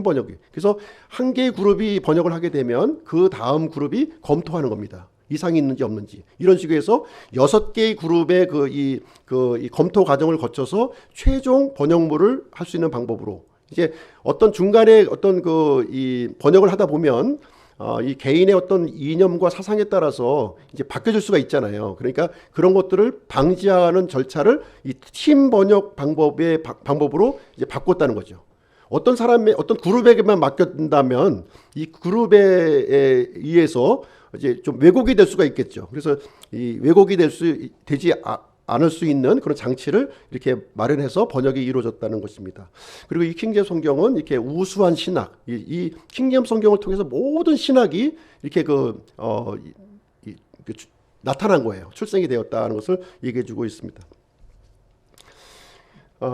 번역이. 그래서 한 개의 그룹이 번역을 하게 되면 그 다음 그룹이 검토하는 겁니다. 이상이 있는지 없는지. 이런 식으로 해서 6개의 그룹의 이 검토 과정을 거쳐서 최종 번역물을 할 수 있는 방법으로 이제 어떤 중간에 어떤 이 번역을 하다 보면 이 개인의 어떤 이념과 사상에 따라서 이제 바뀌어질 수가 있잖아요. 그러니까 그런 것들을 방지하는 절차를 이 팀 번역 방법으로 이제 바꿨다는 거죠. 어떤 그룹에게만 맡겼다면 이 그룹에 의해서 이제 좀 왜곡이 될 수가 있겠죠. 그래서 이 왜곡이 되지 않을 수 있는 그런 장치를 이렇게 마련해서 번역이 이루어졌다는 것입니다. 그리고 이 킹제임스 성경은 이렇게 우수한 신학, 이 킹제임스 성경을 통해서 모든 신학이 이렇게 나타난 거예요. 출생이 되었다는 것을 얘기해주고 있습니다.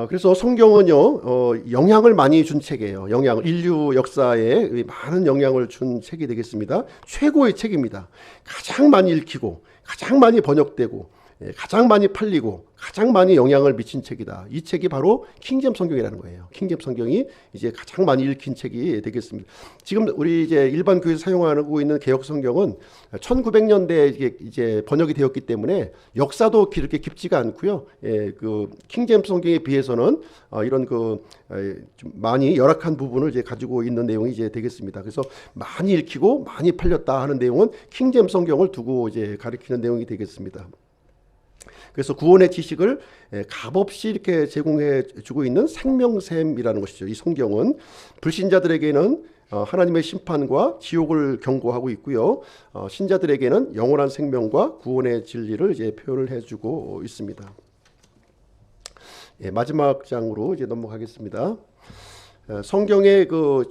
그래서 성경은요, 영향을 많이 준 책이에요. 인류 역사에 많은 영향을 준 책이 되겠습니다. 최고의 책입니다. 가장 많이 읽히고, 가장 많이 번역되고, 가장 많이 팔리고, 가장 많이 영향을 미친 책이다. 이 책이 바로 킹제임스 성경이라는 거예요. 킹제임스 성경이 이제 가장 많이 읽힌 책이 되겠습니다. 지금 우리 이제 일반 교회에서 사용하고 있는 개역 성경은 1900년대에 이제 번역이 되었기 때문에 역사도 그렇게 깊지가 않고요. 그 킹제임스 성경에 비해서는 이런 좀 많이 열악한 부분을 이제 가지고 있는 내용이 이제 되겠습니다. 그래서 많이 읽히고 많이 팔렸다 하는 내용은 킹제임스 성경을 두고 이제 가리키는 내용이 되겠습니다. 그래서 구원의 지식을 값없이 이렇게 제공해 주고 있는 생명샘이라는 것이죠. 이 성경은 불신자들에게는 하나님의 심판과 지옥을 경고하고 있고요. 신자들에게는 영원한 생명과 구원의 진리를 이제 표현을 해주고 있습니다. 마지막 장으로 이제 넘어가겠습니다. 성경의 그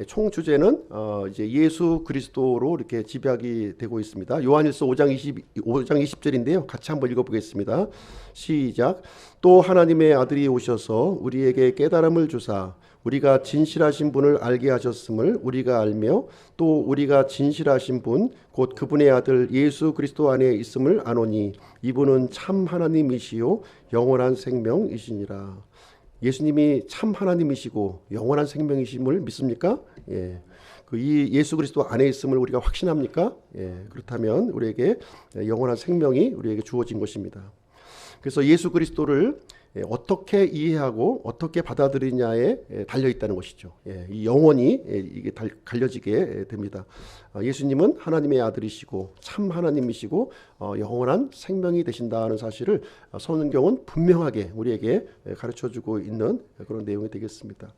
총주제는 이제 예수 그리스도로 이렇게 집약이 되고 있습니다. 요한일서 5장 20절인데요. 같이 한번 읽어보겠습니다. 시작. 또 하나님의 아들이 오셔서 우리에게 깨달음을 주사 우리가 진실하신 분을 알게 하셨음을 우리가 알며 또 우리가 진실하신 분 곧 그분의 아들 예수 그리스도 안에 있음을 아노니 이분은 참 하나님이시요 영원한 생명이시니라. 예수님이 참 하나님이시고 영원한 생명이심을 믿습니까? 예. 이 예수 그리스도 안에 있음을 우리가 확신합니까? 예. 그렇다면 우리에게 영원한 생명이 우리에게 주어진 것입니다. 그래서 예수 그리스도를 어떻게 이해하고 어떻게 받아들이냐에 달려 있다는 것이죠. 이 영원히 이게 갈려지게 됩니다. 예수님은 하나님의 아들이시고 참 하나님이시고 영원한 생명이 되신다는 사실을 성경은 분명하게 우리에게 가르쳐주고 있는 그런 내용이 되겠습니다.